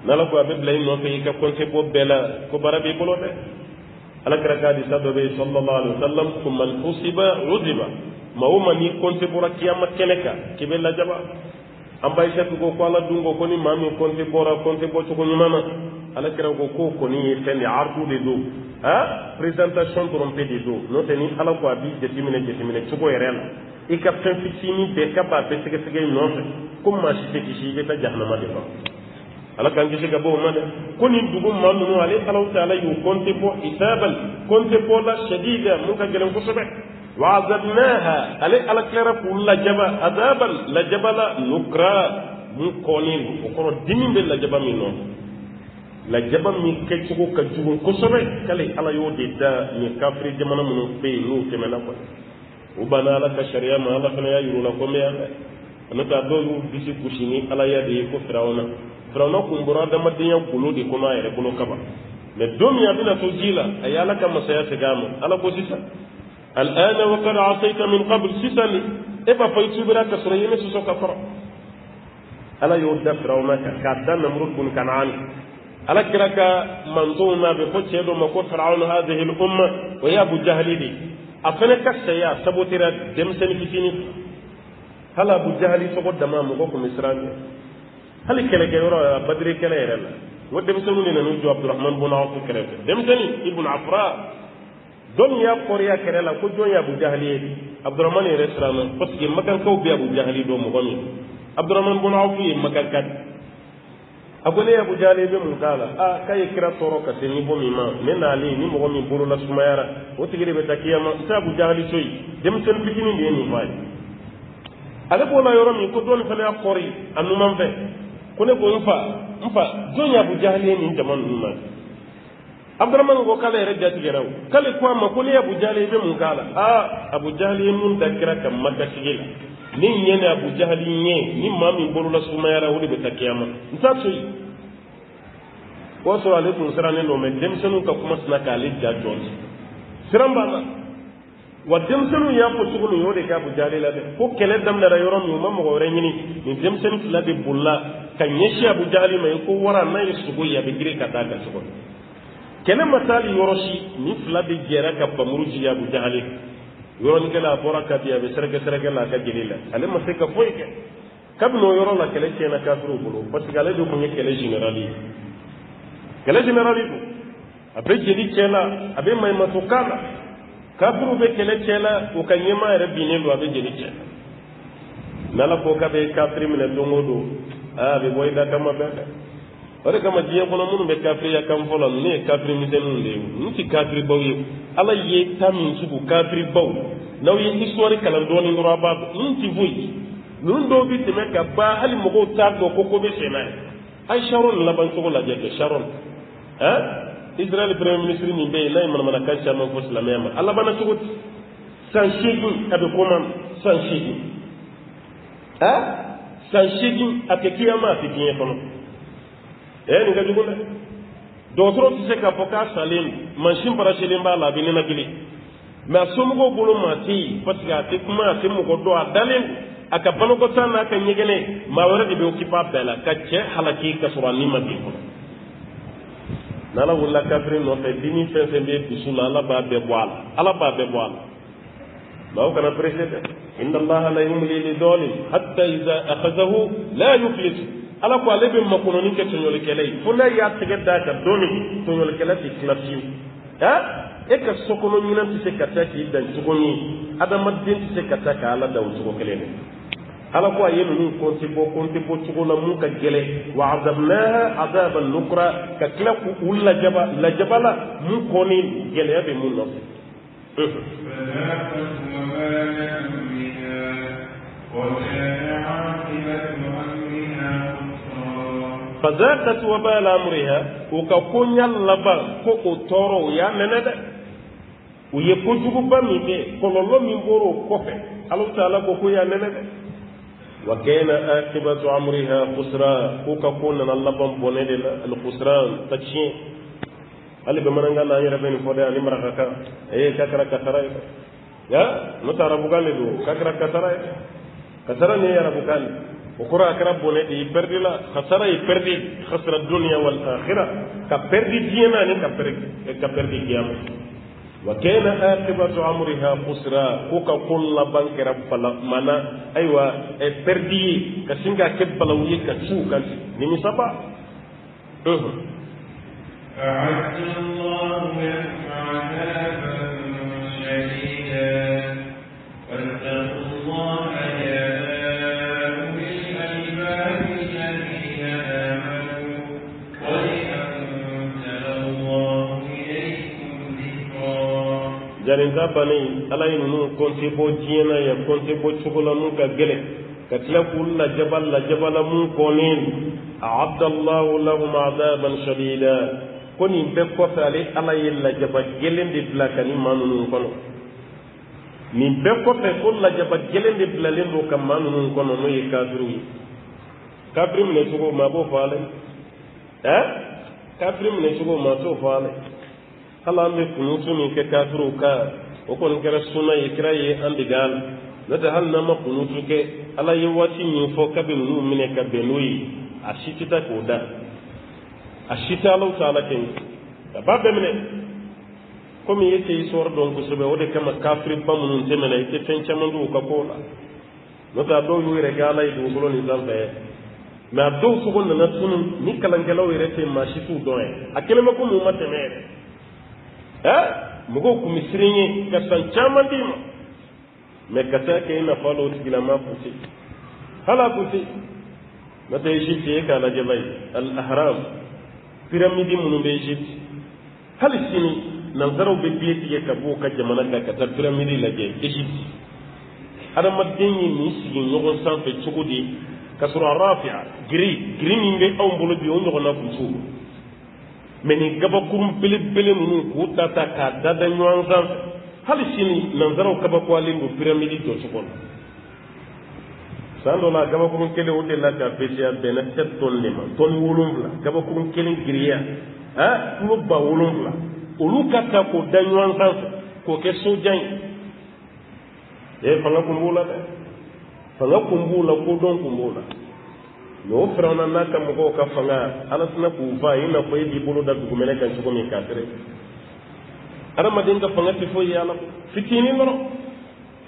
نالكو أبيب لين نوفي كونتيبو بلا كبارا بيبولوته على كركادي سبب صلى الله عليه وسلم ثم الحسب عذب ما هو مني كونتيبو ركياما كنكا كبلا جبا أم بايشة تقول قالا دونغو كوني مامي كونتيبو را كونتيبو تكوني ماما على كرا كوكو كوني فني عرضو ديدو présentation trompée des dos noteni ala ko abi jetimine tuko yerela ika fen fixini be kaba be sege nofe comme ma cité qui be ta jahannama de ba ala kan gise gabo made koni dugum manu ale ala taala yu konte po hisaban konte po la shadida mun ka gelen ko sobe wa azabnaha ale ala klara kulla jaba azaban la jabala nukra mun konin ko diminde la jaba min non la jaba mi keccugo ka jugun kosobe kale ala yo de da mi kafri jamana mun fe no temena ko ubana la ka sharia ma ala kana ya yuru la ko me ala anata do yu bisi kushini ala ya de ko firawna ko mbura da madinya kulo de ko na yare kulo kaba me domi abina to jila ayala ka masaya segamo ala ko sisa al'ana wa qad asayta min qabl sisani eba faytu biraka surayna so kafara ala yo da firawna ka dan namrud bun kan'an على كرك منظومة بفتح يدوم كو فرعون هذه الأمة ويا أبو جهل دي أفنك السيا سبوتيرا دمسن كتيني هل أبو جهل سبوت دمام مغوكم إسرائيل هل كلا يرى بدري كلا يرى ودمسنوا لنا نوجو عبد الرحمن بن عوف كلا دمسني ابن عفراء دنيا قرية كلا كو دنيا أبو جهل عبد الرحمن يرسلنا فسك مكان كو بي أبو جهل دوم مغني عبد الرحمن بن عوف مكان كات agone abu jale be mun kala kay kira toro ka teni bo mi ma men ali ni mo mi buru la sumayara o tigire be takiyama ta abu jali soy dem sen bitini de ni fay ale ko la yoro mi ko don fele akori anu man fe ko ne ko mfa donya abu jali ni jaman ni ma abdurrahman go kala re jati geraw kale ko ma ko ne abu jali be mun kala abu jali mun da kira kam makka sigila ni nyene abu jahali nye ni mami bolu la sumayara wuli betakiyama nsatso yi waso alaikum sarane no me demsenu ka kuma sna ka ali ja joni siramba na wa demsenu ya po sugulu yode ka abu jahali la de ko kele dam na yoro mi mamma ko renyini ni demsenu la de bulla kan yeshi abu jahali mai ko wara na yusugo ya be gire ka daga sugo kele matali yoroshi ni fla de gera ka pamuruji ya abu jahali yoron kala boraka biya be serga la ka jilila ale ma se ka foyke kabno yoro la kele chena ka furu bulu parce que ale do ko kele generali ko abe jeli chela abe may matukala ka furu be kele chela o kanyema rabbi ne do abe jeli chela nala ko ka be ka trimine do ngodo be boy da kama be ore kama jiye kono mun be kafri ya kam fola ne kafri mi tenu ndewu nti kafri bawi ala ye tamin subu kafri baw naw ye histoire kala doni ngoro babu nti vuyi nun do bi teme ka ba hali mogo tar do ko be senay ay sharon la ban ko la jeke sharon Israel premier ministre ni be lay man man kan chama ko la mema alla bana sugut san shegi abe komam san shegi san shegi ate kiyama ate bien kono ni ga dugula dotoro ti se ka poka salim manshin para selim ba la binina gili ma somugo bolo mati patika te kuma te mo do adalen aka bano ko tan aka nyegene ma wara de be okipa bela ka che halaki ka sura ni ma bi ko nala wala kafrin no fe dini fe fe be bisula ala ba be boal ma kana president inna allaha la yumli li dhalim hatta idha akhadhahu la yuflis ala ko ale be makono ni ke tonyol kelay funa ya tege da ka doni tonyol kelay ti klasiu e ka sokono nyina ti se kata ki dan tugoni adama den ti se kata ka ala da utugo kelene ala ko ayenu ni konti bo tugona mun ka gele wa azabnaha azaban nukra ka kila ku ulla la jabala mun koni gele be mun no فذاقت وبال امرها وكون يلبا كو تورو يا نندا ويكوجو بامي كولولو مي بورو كوفي الله تعالى كو يا نندا وكان عاقبة امرها خسران وكون نلبا بونيد الخسران تشي ali be mananga na yere ben fode ali maraka ka e kakara katara ya nota rabukan do kakra kasara ne ya rabukan ukura akra bone di perdi la khasara i perdi khasra dunya wal akhirah ka perdi diena ne ka perdi kiyama wa kana aqibatu amriha khusra kuka kullu bankira fala mana aywa e perdi ka singa kebbala wi ka tukan ni misaba أعد الله لهم عذابا شديدا واتقوا الله يا أولي الألباب الذين آمنوا قد أنزل الله إليكم ذكرا jarinta bani alay nu konti bo jiena ya konti bo chugula nu ka gele katla kulla jabala mun konin a'adda Allah lahum 'adaban shadida koni be ko tale alay la jaba gelende blakani manunu kono ni be ko te kulla jaba gelende blalendo kam manunu kono no yi kafiru ne sugo ma bo faale kafiru ne sugo ma to faale hala me kunutu ni ke kafiru ka o kon kera sunna yikra ye andigal nata hal na ma kunutu ke ala yi wati ni fo kabin nu mine ka benui ashitita koda ashita Allah ta'ala ken babbe mine komi yete sor don ko sobe wode kama kafir bamunun temena yete fencha mandu ka kola nata do yu regala yi do bolo ni zambe ma do su gon na tunu ni kalangelaw yete ma shitu do akele ma ko mu matemere mugo kumisirinye kasan chaman dima me kasa ke na falo tigila ma puti hala puti mata Egypte ka la jabay al ahram piramidi munu be Egypte hal sini nan zaro be bieti ye ka bo ka jamana ka ta piramidi la je Egypte ada madeni ni sigi nyogon sanfe chugudi kasura rafi'a giri min be awmbolo bi on nyogon na putu meni gaba kurum bele nunu ku tata ka dada nyuan san hali sini nanzaro kaba ko alindu piramidi to sukon sando la gaba kurum kele o de la ka pesia bena 7 ton lema ton wolumla gaba kurum kele griya ku ba wolumla olu kata ko danyuan san ko ke sojan fanga kumbula ko don kumbula no frawna naka mo ka fanga alasna ku va ina ko yi bulu da dugumene kan ko mi kafire ara madin ka fanga tifo yala fitini no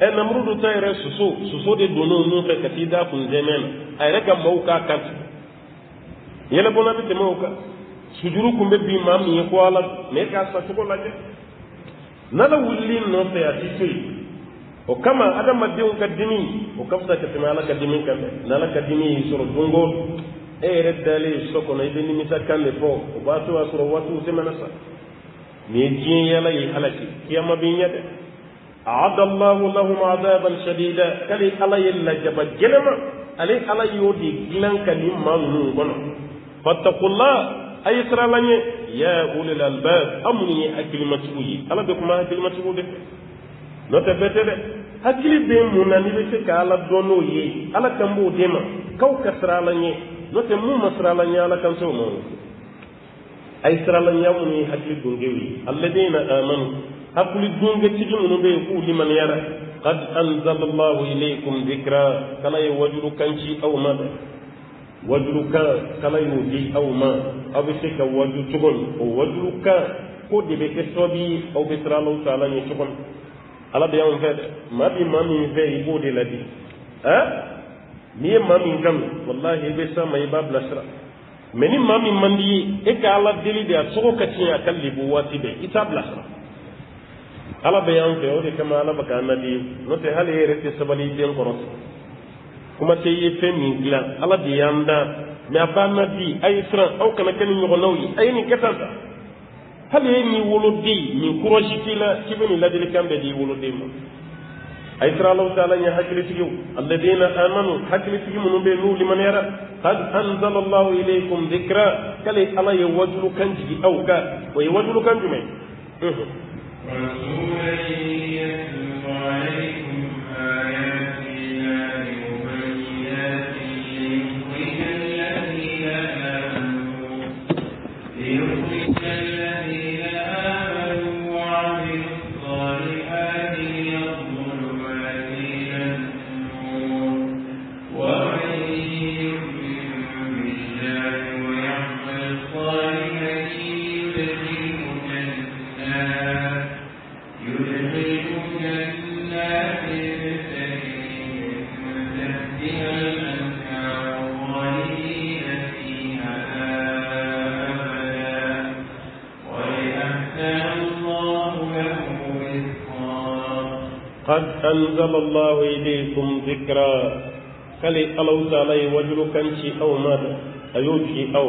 en namrudu tayre suso de dono no ka katida kun zemen ay reka mawka kan yela bona bi mawka sujuru kumbe bi mam ni ko ala me ka sa ko laje nala wulin no fe atitui o kama adama diun kadimi o kafta ka timala kadimi kan nala kadimi soro dungo reddali soko na ibeni mitakan le fo o batu asro watu semana sa ni jin yala yi halaki kiyama bin yade a'adda Allahu lahum 'adaban shadida kali alayilla jaba gelema alay alayodi gilan kalim manu gono fattaqullah ayisra lanye ya ulil albab amni aklimatu yi ala be kuma aklimatu de note betede hakili be munani be ka ala dono yi ala kambo dema kaw kasra lanye note mu masra lanye ala kan so mo ay sra lanye amni hakili dungewi alladina amanu hakuli dunge tigi munu be ku liman yara qad anzala Allah ilaykum dhikra kala yawjuru kanchi aw ma wajruka kala yudi aw ma abisika waju tugon o wajruka ko de be ke sobi aw be sra Allah taala ni tugon ala be yawon fede mabi mami fe ibode ladi ni mami kam wallahi be sama ibab lasra meni mami mandi e ka ala deli de asoko katiya kallibu wati be itab lasra ala be yawon fe o de kama ala baka nadi no te hali rete sabali den koros kuma te yi fe min gila ala de yanda me abana di ay sra aw kana kan nyugo nawi ay ni ketata hali ni wolodi ni kuroji kila kibeni ladil kambe di wolodi mo ay sra Allah taala nya hakili tigu alladina amanu hakili tigu mun be nu liman yara qad anzala Allah ilaykum dhikra kali ala yawjulu kanji aw ka wa yawjulu kanji me الذين آمنوا وعملوا الصالحات قد أنزل الله إليكم ذكرا كلي الله تعالى وجل كنشي أو ماذا أيوجي أو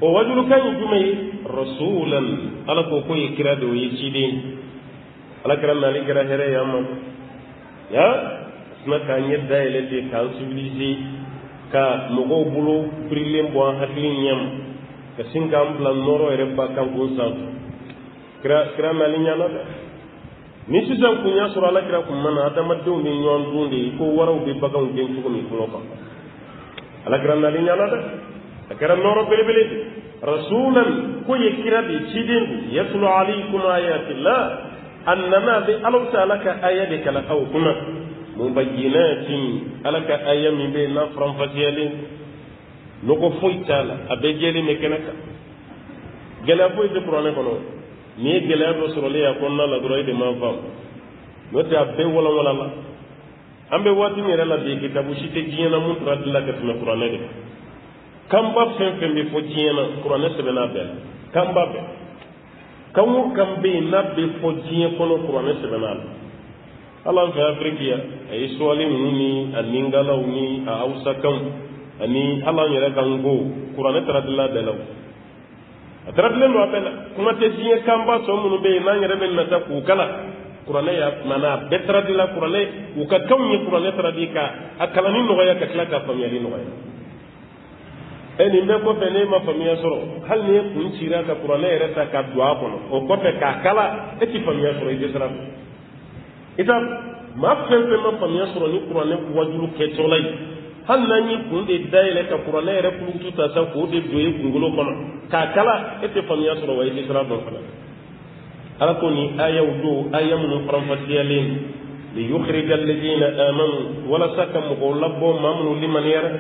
ووجل كان جمعي رسولا على كوكوي كراد ويشيدين على كرام علي كرا هرا يا أمم يا اسمع كان يدعي التي كان سبليزي كا مغوبلو بريلين بوان هتلين يم كسينكام بلان نورو إربا كان كونسان كرام علي نيانا ni sisan kunya sura ala kira kun mana adamadenw ni ɲɔgɔn dun de ko waraw bɛ baganw gɛn cogo min kungo kan ala kira nali ɲana dɛ a kɛra nɔrɔ belebele de rasulan ko ye kira de ciden don yatlu alaykum ayatillah a nana bɛ alaw ta ala ka aya de kala aw kunna mubayyinatin ala ka aya min bɛ n'a faranfasiyalen nɔgɔ foyi t'a la a bɛɛ jɛlen bɛ kɛnɛ kan gɛlɛya foyi tɛ kuranɛ kɔnɔ ni ye gɛlɛya dɔ sɔrɔlen a kɔnɔna la dɔrɔn e de man faamu n'o tɛ a bɛɛ walawala la an bɛ waati min yɛrɛ la bi kitabu si tɛ diɲɛ na mun tora dilan ka tɛmɛ kuranɛ de kanba fɛn fɛn bɛ fɔ diɲɛ na kuranɛ sɛbɛnna bɛɛ la kanba bɛɛ kan o kan bɛ yen n'a bɛ fɔ diɲɛ kɔnɔ kuranɛ sɛbɛnna la hali an fɛ afiriki yan a ye suwali ninnu ni a ningalaw ni a hausakanw ani hali an yɛrɛ kan ko kuranɛ taara dilan bɛɛ la a taara dilen don a bɛɛ la kuma tɛ diɲɛ kanba tɔ minnu bɛ yen n'an yɛrɛ bɛ nata k'u kala kuranɛ y'a kumana a bɛɛ taara di la kuranɛ u ka kanw ye kuranɛ taara di ka a kalanni nɔgɔya ka tila ka faamuyali nɔgɔya nin bɛɛ kɔfɛ ne ma faamuya sɔrɔ hali ni e kun cira ka kuranɛ yɛrɛ ta ka don a kɔnɔ o kɔfɛ k'a kala e ti faamuya sɔrɔ i tɛ sira fɛ i ta maa fɛn fɛn ma faamuya sɔrɔ ni kuranɛ wajulu kɛtɔla ye hali n'an y'i kun de dayɛlɛ ka kuranɛ yɛrɛ kulukutu ta sa k'o de don e kunkolo kɔnɔ k'a kala e tɛ faamuya sɔrɔ wa i tɛ sira dɔn fana ala ko ni ayaw don aya minnu faranfasiyalen li yukhrija alladhina amanu walasa ka mɔgɔw labɔ maa minnu limaniyara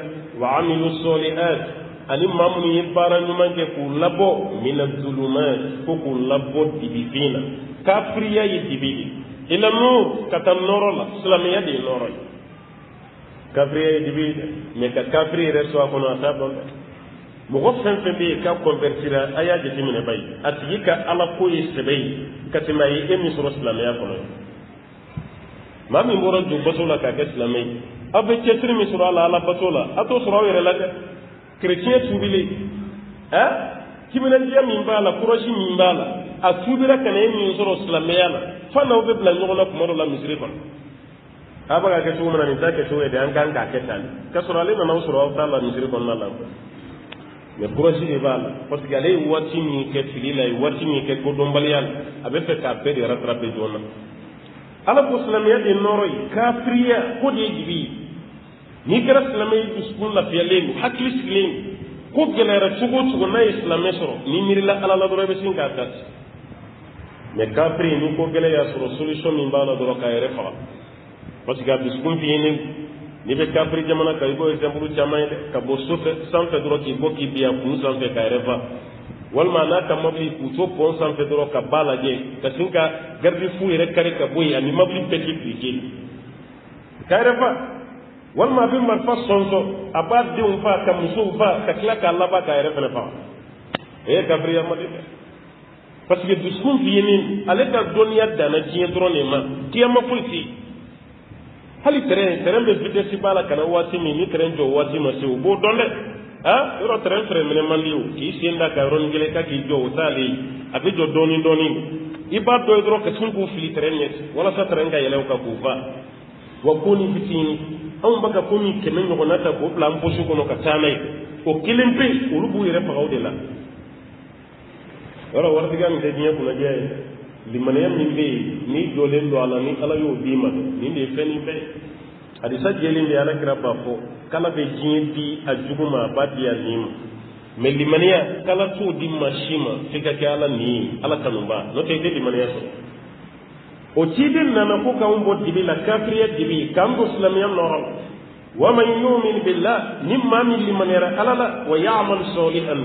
wa amilu solihat ani maa minnu ye baara ɲuman kɛ k'u labɔ mina zulumat ko k'u labɔ dibifin na kafiriya ye dibi de ila nur ka taa nɔrɔ la silamɛya de ye nɔrɔ ye kafiriya ye dibi de mɛ ka kafiri yɛrɛ sɔn a kɔnɔ a t'a dɔn dɛ mɔgɔ fɛn fɛn bɛ yen k'a kɔnvɛrsira a y'a jateminɛ ba ye a tigi ka ala ko ye sɛbɛ ye ka tɛmɛ a ye e min sɔrɔ silamɛya kɔnɔ ye maa min bɔra jo bato la k'a kɛ silamɛ ye aw bɛ cɛsiri min sɔrɔ a la ala bato la a t'o sɔrɔ aw yɛrɛ la dɛ kerecɛn tuubilen timinandiya min b'a la kɔrɔsi min b'a la a tuubira ka na e min sɔrɔ silamɛya la fo n'aw bɛ bila ɲɔgɔn na tuma dɔ la misiri kɔnɔ a bɛ ka kɛ cogo min na nin t'a kɛ cogo ye de an kan k'a kɛ tan de k'a sɔrɔ ale nana aw sɔrɔ aw t'a la misiri kɔnɔna la mais kɔrɔsi de b'a la parce que ale ye waati min kɛ fili la ye waati min kɛ kodɔnbaliya la a bɛ fɛ k'a bɛɛ de rattraper joona ala ko silamɛya de nɔrɔ ye kafiriya ko de ye dibi ye n'i kɛra silamɛ ye dusukun lafiyalen don hakili sigilen don ko gɛlɛyara cogo o cogo n'a ye silamɛ sɔrɔ n'i miirila ala la dɔrɔn i bɛ sin k'a dati mais kafiri ni ko gɛlɛya y'a sɔrɔ solution min b'a la dɔrɔn k'a yɛrɛ faga parce que a dusukun fiyenen n'i bɛ kafiri jamana kan i b'o exemple caman ye dɛ ka bɔ so sanfɛ dɔrɔn k'i bɔ k'i bin a kun sanfɛ k'a yɛrɛ fa walima n'a ka mobili k'u to pont sanfɛ dɔrɔn ka ba lajɛ ka sin ka garde fou yɛrɛ kari ka bɔ yen ani mobili bɛɛ k'i piqué k'a yɛrɛ fa walima a bɛ marifa sɔnsɔn a b'a denw fa ka musow fa ka tila k'a laban k'a yɛrɛ fana faga o ye kafiriya mɔden dɛ parce que dusukun fiyenen ale ka dɔnniya danna diɲɛ dɔrɔn de ma kiyama foyi tɛ yen hali terrain bɛ vitesse b'a la ka na waati min ni terrain jɔ waati ma se o b'o dɔn dɛ yɔrɔ terrain fɛrɛ minɛ man di o k'i sen da ka yɔrɔnin kelen ka k'i jɔ o t'ale ye a bɛ jɔ dɔɔnin dɔɔnin i b'a dɔn ye dɔrɔn ka sin k'u fili terrain ɲɛ walasa terrain ka yɛlɛ o kan k'u fa wa ko ni fitinin anw bɛ ka ko min 100 ɲɔgɔnna ta k'o bila an poche kɔnɔ ka taa n'a ye o kelen pe olu b'u yɛrɛ faga o de la yɔrɔ waritigiya min tɛ diɲɛ kunnadiya ye limaniya min bɛ yen n'i jɔlen don a la ni ala y'o d'i ma nin de ye fɛn ni fɛn ye hadisa jɛlen de ala kira b'a fɔ k'ala bɛ diɲɛ di a jugu ma a b'a di a nin ma mais limaniya k'ala t'o di maa si ma f'i ka kɛ ala nin ye ala kanuba n'o tɛ i tɛ limaniya sɔrɔ o ciden nana ko k'anw bɔ dibi la kafiriya dibi k'an don silamɛya nɔrɔ la ومن يؤمن بالله مما من لمن يرى ألالا ويعمل صالحا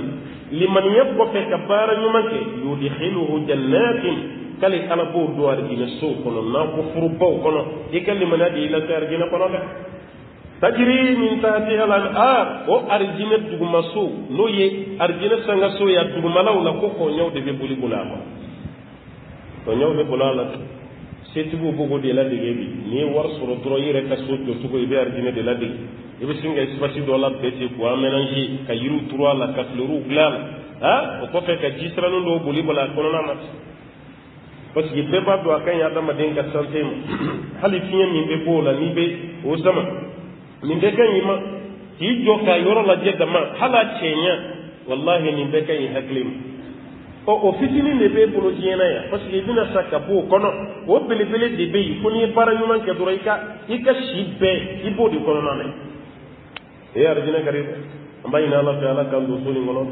لمن يبقى في كبار يمك يدخله جنات كالي أنا بو دوار دين السوق كنا نكفر بو كنا يكلم من هذه إلى ترجينا كنا تجري من تحتها الأنهار وأرجينا دغماسو نوي أرجينا سانغاسو يا دغمالاو لا كوكو نيو دي بولي بولاما نيو دي بولالا سيتبو بوغو دي لا ديغي ني وار سورو درو يري كاسو تو سوغو يبي أرجينا دي لا دي يبي سينغا اسباسي دولا بيتي كو امينانجي كايرو تروا لا كاسلرو غلال ها وكوفي كاجيسرا نو بولي بولا كونا مات parce que beba do akan ya dama den ka sante mu hali fiye min be bola ni be o sama min be kan yima ki joka yoro la je dama hala chenya wallahi min be kan haklim o fitini ne be bolo jena ya parce que dina saka bo kono o bele bele de be ko ni para nyuma ke doro ika shibe ibo di kono nane e arjina kare ambai na Allah taala kan do soli ngono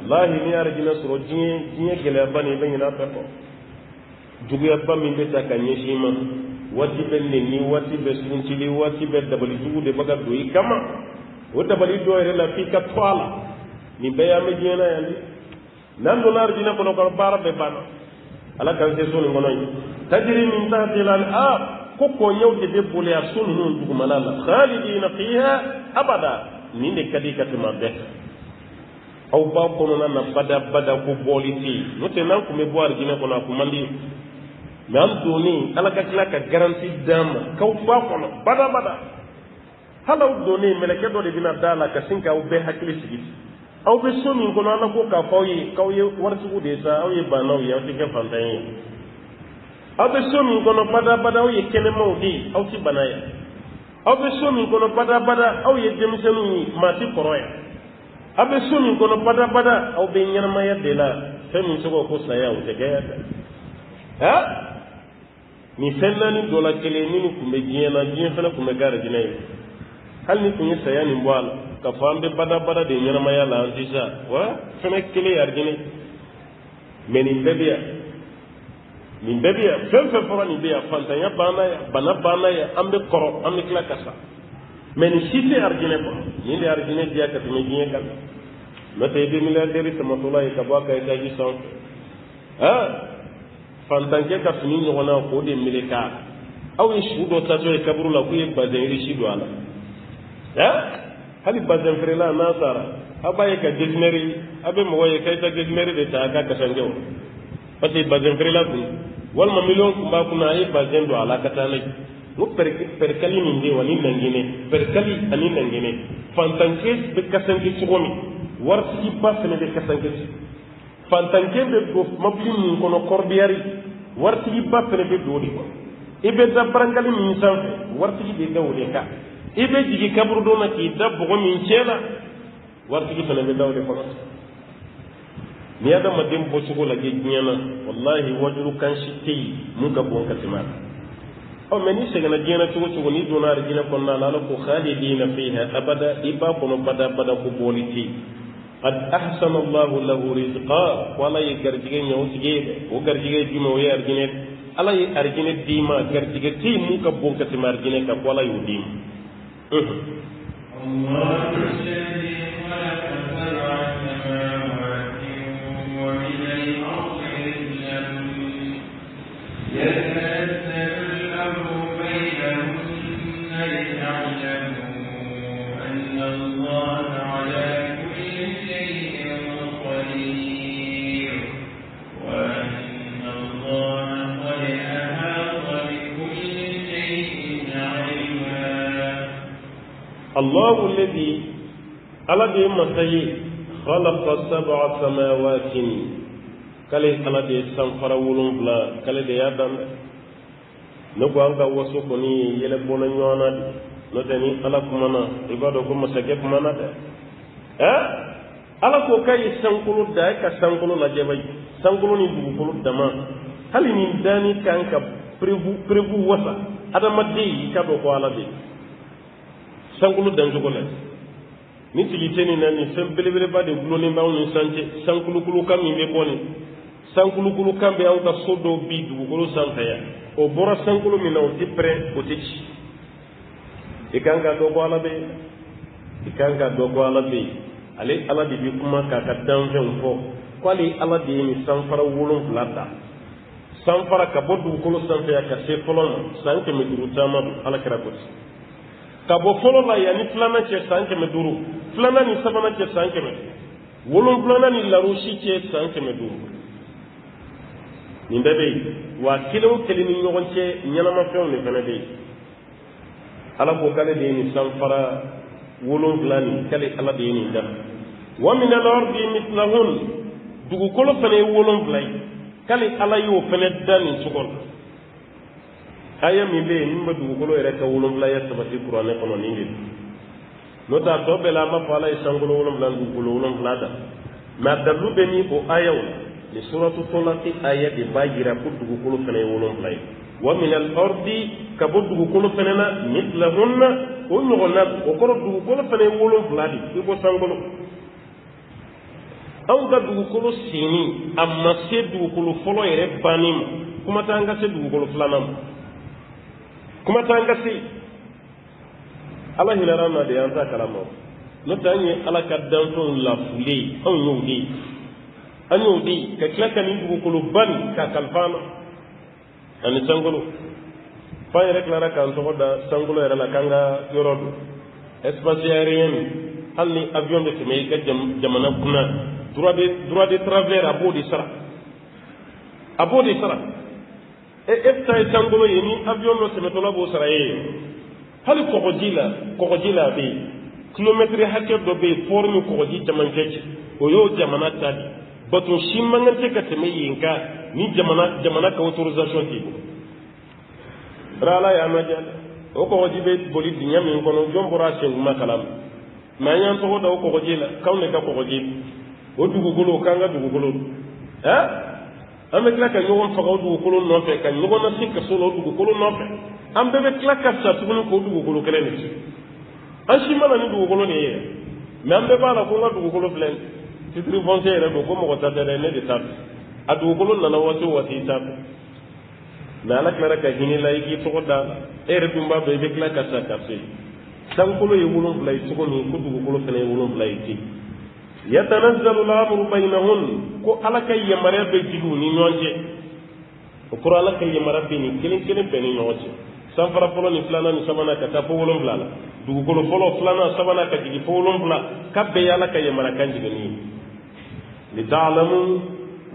wallahi ni arjina suro jinye gele bani be ina pepo duguya ba min be ta ka nyeshima wati be ni wati be suntili wati be dabali dugu de baga do ikama o dabali do re la fika twala ni be ya medina ya ni nan do lar dina ko ko bara be bana ala kan se sunu ngono tajri min tahti al ab ko ko nyawde be bole ya sunu non dugu malala khalidina fiha abada ni ne kadi katuma be aw ba ko non na bada ko boliti no te nan ko me boar dina ko na ko mandi mais am doni ala ka tila ka garanti dama kaw fa kono bada halaw doni meleke do de bina dala ka sinka aw be hakili sigi aw be soni ko na ko ka fawyi kaw ye warti ko de sa aw ye banaw ye aw ti ke fantan aw be soni ko no bada aw ye kene mawdi aw ti banaya aw be soni ko no bada aw ye demisenu ma ti koroya aw be soni ko no bada aw be nyarma ya de la femi sogo ko saya aw te ga ha ni fennani dola kele ni kumbe jiena jien fana kumbe gara jinay hal ni kunyi sayani mbwala ka fambe bada de nyama ya la antisa wa fana kele arjine meni bebiya min bebiya fem fora ni beya fanta ya bana ya ambe koro ambe kla kasa meni site arjine ko ni le arjine dia ka tumi jien kan mate be milliardaire tamatulay ka baka ka ji son ha fantanke ka fini ɲɔgɔnna k'o de meleka aw ye su dɔ tatɔ ye kaburu la k'u ye bazɛn irisi don a la hali bazɛn feerela n'a sara a b'a ye ka gesinɛri a bɛ mɔgɔ ye k'a ta gesinɛri de ta a ka kasanjɛw parce que bazɛn feerela kun walima miliyɔn kun b'a kunna a ye bazɛn don a la ka taa n'a ye n ko perikali min bɛ yen wa ni nangini perikali ani nangini fantanke bɛ kasanke cogo min waritigiba fana bɛ kasanke fantanke bɛ don mobili min kɔnɔ kɔrɔbiyari waritigi ba fana bɛ don o de kɔnɔ i bɛ da barankali min sanfɛ waritigi de da o de kan i bɛ jigin kaburu dɔ la k'i da bɔgɔ min cɛ la waritigi fana bɛ da o de kɔnɔ n'i ye adamaden bɔcogo lajɛ diɲɛ na walahi wajulu kan si tɛ yen mun ka bon ka tɛmɛ a kan mɛ n'i sɛgɛnna diɲɛ na cogo cogo n'i donna arijinɛ kɔnɔna la ala ko khalidina fiha abada i b'a kɔnɔ bada ko bɔli tɛ yen قد أحسن الله له رزقا ولا يكرجع نوسجي وكرجع جم ويرجع ألا يرجع ديما كرجع تيم كبون كتمارجع كولا يوديم. الله الذي خلق سبع سماوات ومن الأرض مثلهن يتنزل الأمر بينهن لتعلموا أن الله على الله الذي الذي مسيء خلق سبع سماوات كله الذي سنفر ولون بلا كله ديادم نقول أنك وسوكني يلبون يوانا نتني على كمانا إبادكم مسكت كمانا ala ko kay sankulu da ka sankulu la jebay sankulu ni dugukolo dama hali ni dani kan ka prevu wasa adama de ka do ko ala de sankulu dan jogo la ni tigi teni na ni sem belebele ba de gloni ba on sante sankulu kulu kam mi be boni sankulu kulu kam be awta sodo bi dugukolo sante ya o bora sankulu mi na o ti pre o ti ikanga do ko ala be ikanga do ko ala be ale ala di kuma ka ka danfen fo kwali ala di ni sanfara wolon blata sanfara ka bodu ko sanfe ya ka se folon sanke me duru tamadu ala kara ko ka bo folon la ya ni flana che sanke me duru flana ni sabana che sanke me wolon flana ni la rushi che sanke me duru ni bebe wa kilo kele ni nyogon che nyana ma few ni fana be ala ko kale de ni sanfara wolon flani kale ala de ni da wa min al-ardi mithlahun dugu kolo fane wolon flai kale ala yo fane dani sugol aya mi be nimba dugu kolo ere ka wolon flai sabati qur'ane kono ni ngi no ta to bela ma fala isangolo wolon flan dugu kolo wolon flada ma dalu be ni o ayaw ni suratu talaq aya de bayira ko dugu kolo fane wolon flai wa min al-ardi ka dugu kolo fane na mithlahunna o nyogona o koro dugu kolo fane wolon fladi ko sangolo aw ga dugukolo sini amma se dugukolo fɔlɔ yɛrɛ banni ma kuma t'an ka se dugukolo filanan ma kuma t'an ka se ala hinɛra na de an t'a kalama n'o tɛ an ye ala ka danfɛnw lafule anw y'o de ye an y'o de ye ka tila ka nin dugukolo banni k'a kalifa an na ani sankolo f'an yɛrɛ tilara k'an tɔgɔ da sankolo yɛrɛ la k'an ka yɔrɔ don espace aérien hali ni avion bɛ tɛmɛ i ka jamana kunna droit de travers a b'o de sara e ta ye sankolo ye ni avion dɔ tɛmɛtɔla b'o sara e ye hali kɔgɔji la a bɛ yen kilomɛtiri hakɛ dɔ bɛ yen port ni kɔgɔji camancɛ cɛ o y'o jamana ta de bato si man kan tɛ ka tɛmɛ yen ka ni jamana ka autorisation t'i bolo ala y'a lajɛ o kɔgɔji bɛ boli dingɛ min kɔnɔ jɔn bɔra a senkuma kalama mɛ an y'an tɔgɔ da o kɔgɔji la k'anw de ka kɔgɔji o dugukolo k'an ka dugukolo an bɛ tila ka ɲɔgɔn faga o dugukolo nɔfɛ ka ɲɔgɔn lase kaso la o dugukolo nɔfɛ an bɛɛ bɛ tila ka sa tuguni k'o dugukolo kelen de ci an si mana ni dugukolo de ye mɛ an bɛɛ b'a la ko n ka dugukolo filɛ titre foncier yɛrɛ don ko mɔgɔ ta tɛ dɛ ne de ta don a dugukolo nana waati o waati i ta don mɛ ala tilara ka hinɛ la i k'i tɔgɔ da la e yɛrɛ dun b'a dɔn i bɛ tila ka sa ka se sankolo ye 7 ye cogo min ko dugukolo fana ye 7 ye ten yatanazzalu al-amru baynahun ko ala ka yamaruya bɛ jigi u ni ɲɔgɔn cɛ o kɔrɔ ala ka yamaruya bɛ nin kelen kelen bɛɛ ni ɲɔgɔn cɛ sanfara fɔlɔ ni filanan ni sabanan ka taa fo 7 la dugukolo fɔlɔ filanan sabanan ka jigin fo 7 ka bɛɛ ye ala ka yamaruya kan jiginni ye lita'lamu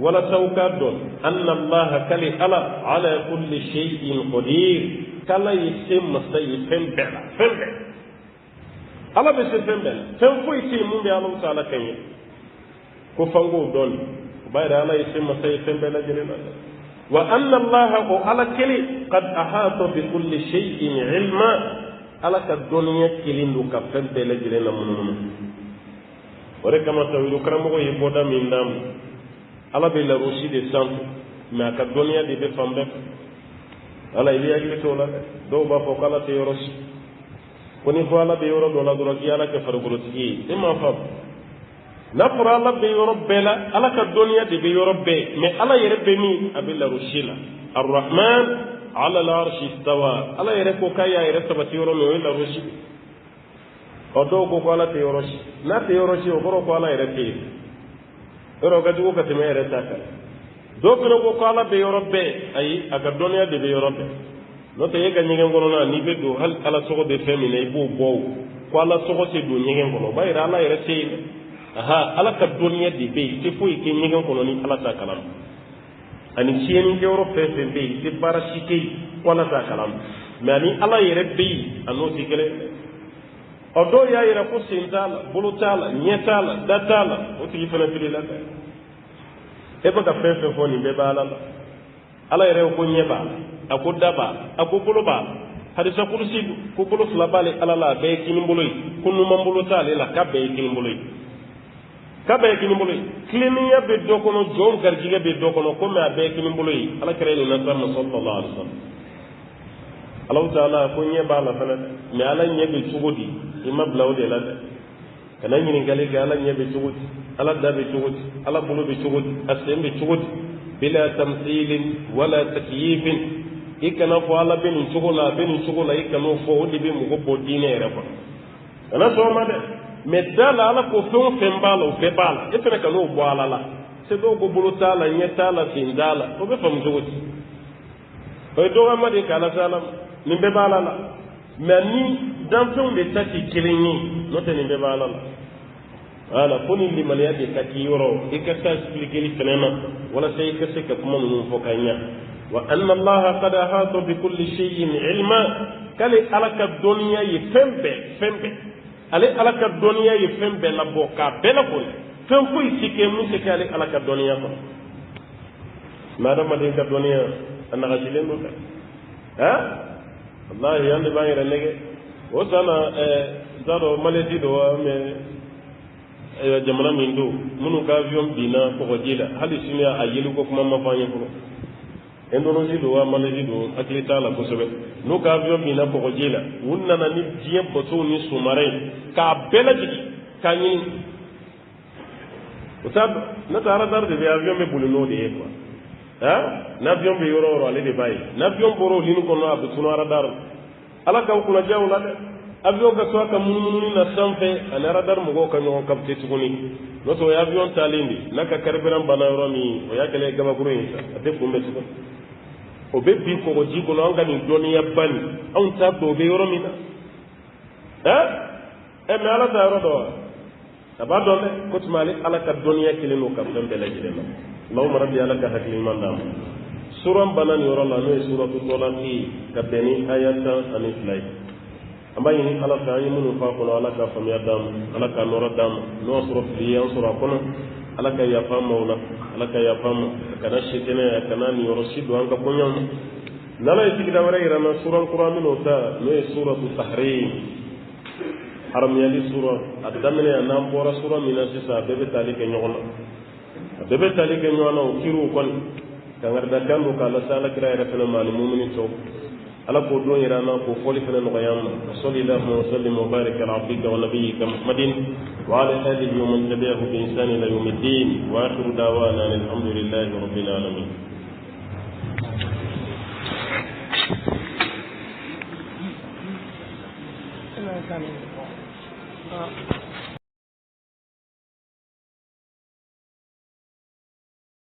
walasa ka dɔn anna allaha kali ala ala kulli shay'in qadir kala ye se masa ye fɛn bɛɛ la fɛn bɛɛ ala bɛ se fɛn bɛɛ la fɛn foyi tɛ yen mun bɛ ala ta ala kan ye ko fango dɔn o b'a yira ala ye se masa ye fɛn bɛɛ lajɛlen na wa anna allaha o ala kelen qad ahata bi kulli shay'in ilma ala ka dɔnniya kelen don ka fɛn bɛɛ lajɛlen na munumunu o de kama tawhidu karamɔgɔ ye bɔda min d'a ma ala bɛ larosi de sanfɛ mɛ a ka dɔnniya de bɛ fan bɛɛ fɛ ala i bɛ hakili to o la dɛ dɔw b'a fɔ ko ala tɛ yɔrɔ si ko ni fɔ ala bɛ yɔrɔ dɔ la dɔrɔn k'i ala kɛ farikolotigi ye e m'a faamu n'a fɔra ala bɛ yɔrɔ bɛɛ la ala ka dɔnniya de bɛ yɔrɔ bɛɛ mɛ ala yɛrɛ bɛ min a bɛ larosi la arrahman ala al-arshi istawa ala yɛrɛ ko k'a y'a yɛrɛ sabati yɔrɔ min o ye larosi ɔ dɔw ko ala tɛ yɔrɔ si n'a tɛ yɔrɔ si o kɔrɔ ko ala yɛrɛ tɛ yen yɔrɔ ka jugu ka tɛmɛ yɛrɛ ta kan dɔw fana ko ala bɛ yɔrɔ bɛɛ ayi a ka dɔnniya de bɛ yɔrɔ bɛɛ n'o tɛ e ka ɲɛgɛn kɔnɔna n'i bɛ don hali ala sɔgɔ bɛ fɛn min na i b'o bɔ o ko ala sɔgɔ tɛ don ɲɛgɛn kɔnɔ o b'a yira ala yɛrɛ tɛ yen dɛ aha ala ka dɔnniya de bɛ yen i tɛ foyi kɛ ɲɛgɛn kɔnɔ ni ala t'a kalama ani tiɲɛnikɛyɔrɔ fɛn fɛn bɛ yen i tɛ baara si kɛ yen ko ala t'a kalama mɛ ani ala yɛrɛ bɛ yen a n'o tɛ kelen ɔ dɔw y'a yira ko sen t'a la bolo t'a la ɲɛ t'a la da t'a la o tigi fana fili la dɛ e bɛ ka fɛn fɛn fɔ nin bɛɛ b'a la ala yɛrɛ ko ɲɛ b'a la a ko da b'a la a ko bolo b'a la hadisa kurusi ko bolo 2 b'ale ala la a bɛɛ ye kini bolo ye ko numan bolo t'ale la k'a bɛɛ ye kini bolo ye k'a bɛɛ ye kini bolo ye tilennenya bɛ dɔ kɔnɔ jɔn garijɛgɛ bɛ dɔ kɔnɔ komi a bɛɛ ye kini bolo ye ala kɛra nin nasara sallallahu alaihi wasallam alahu taala ko ɲɛ b'a la fana mɛ ala ɲɛ bɛ cogo di i ma bila o de la dɛ kana ɲininkali kɛ ala ɲɛ bɛ cogo di ala da bɛ cogo di ala bolo bɛ cogo di a sen bɛ cogo di bila tamthilin wala takyifin ikana fo ala beni chogola ikano fo odi be mugo bodine re ko ana so ma de medala ala ko fen fen bala o be bala e fere kanu bo ala la se do go buluta la nyeta la tindala o be fam jogoti o do ma de kala salam ni be bala la mais ni dans fen de tati kilinyi no te ni be bala la ala kuni li maliyati kati yoro ikata expliquer li fenema wala sai kase ka kuma mun fo kanya wa anna allah qad ahata bi kulli shay'in ilma kali alaka dunya yifembe ale alaka dunya yifembe la boka bela ko fen fu isike mun se kali alaka dunya ko madama de ka dunya anna gajile no ka ha wallahi yande bayira nege o sana zaro maleti do me jamana min do munu ka avion bina ko jila hali sinya ayelu ko kuma mafanye ko Indonesia do wa Malaysia do aklita la ko sobe no ka avion bina ko jila wunna na ni diye boto ni sumare ka bela jigi kanyi usab na tara dar de avion me buluno de ko na avion be yoro ale de bayi na avion boro linu ko no abu tuno ara dar ala ka ko na jawla de avion ga so ka mununi na sanfe ana radar mo go ka no kapte tuguni no so ya avion talindi naka karbiran bana romi o ya kale gaba guru insa ate ko mbe tugo o be bi ko ji ko no ngani doniya bani on ta do be romi na e me ala ta rodo abado ne ko tumali ala ka doniya kilino ka tambe la jidena allahumma rabbi ala ka hakli mandam suram banan yoro la no suratul talaqi ka beni ayatan aniflay amba yini ala ta yi munu fa kono ala ka famiya dam ala ka nora dam no sura fiyan sura kono ala ka ya fam mawla ala ka ya fam kana shitene kana ni yoro sidu anga bonyon nala itikida wara irana sura qur'an no ta no suratu tahrim haram yali sura adamene nam bora sura mina sisa bebe talike nyona bebe talike nyona o kiru kon kangarda kanu kala sala kira ira fana mal mu'minin to ala ko don irana ko foli fana no yam sallallahu wa sallim wa barik ala abdika wa nabiyyika muhammadin wa ala alihi wa man tabi'ahu bi ihsan ila yawmiddin wa akhiru da'wana alhamdulillahi rabbil alamin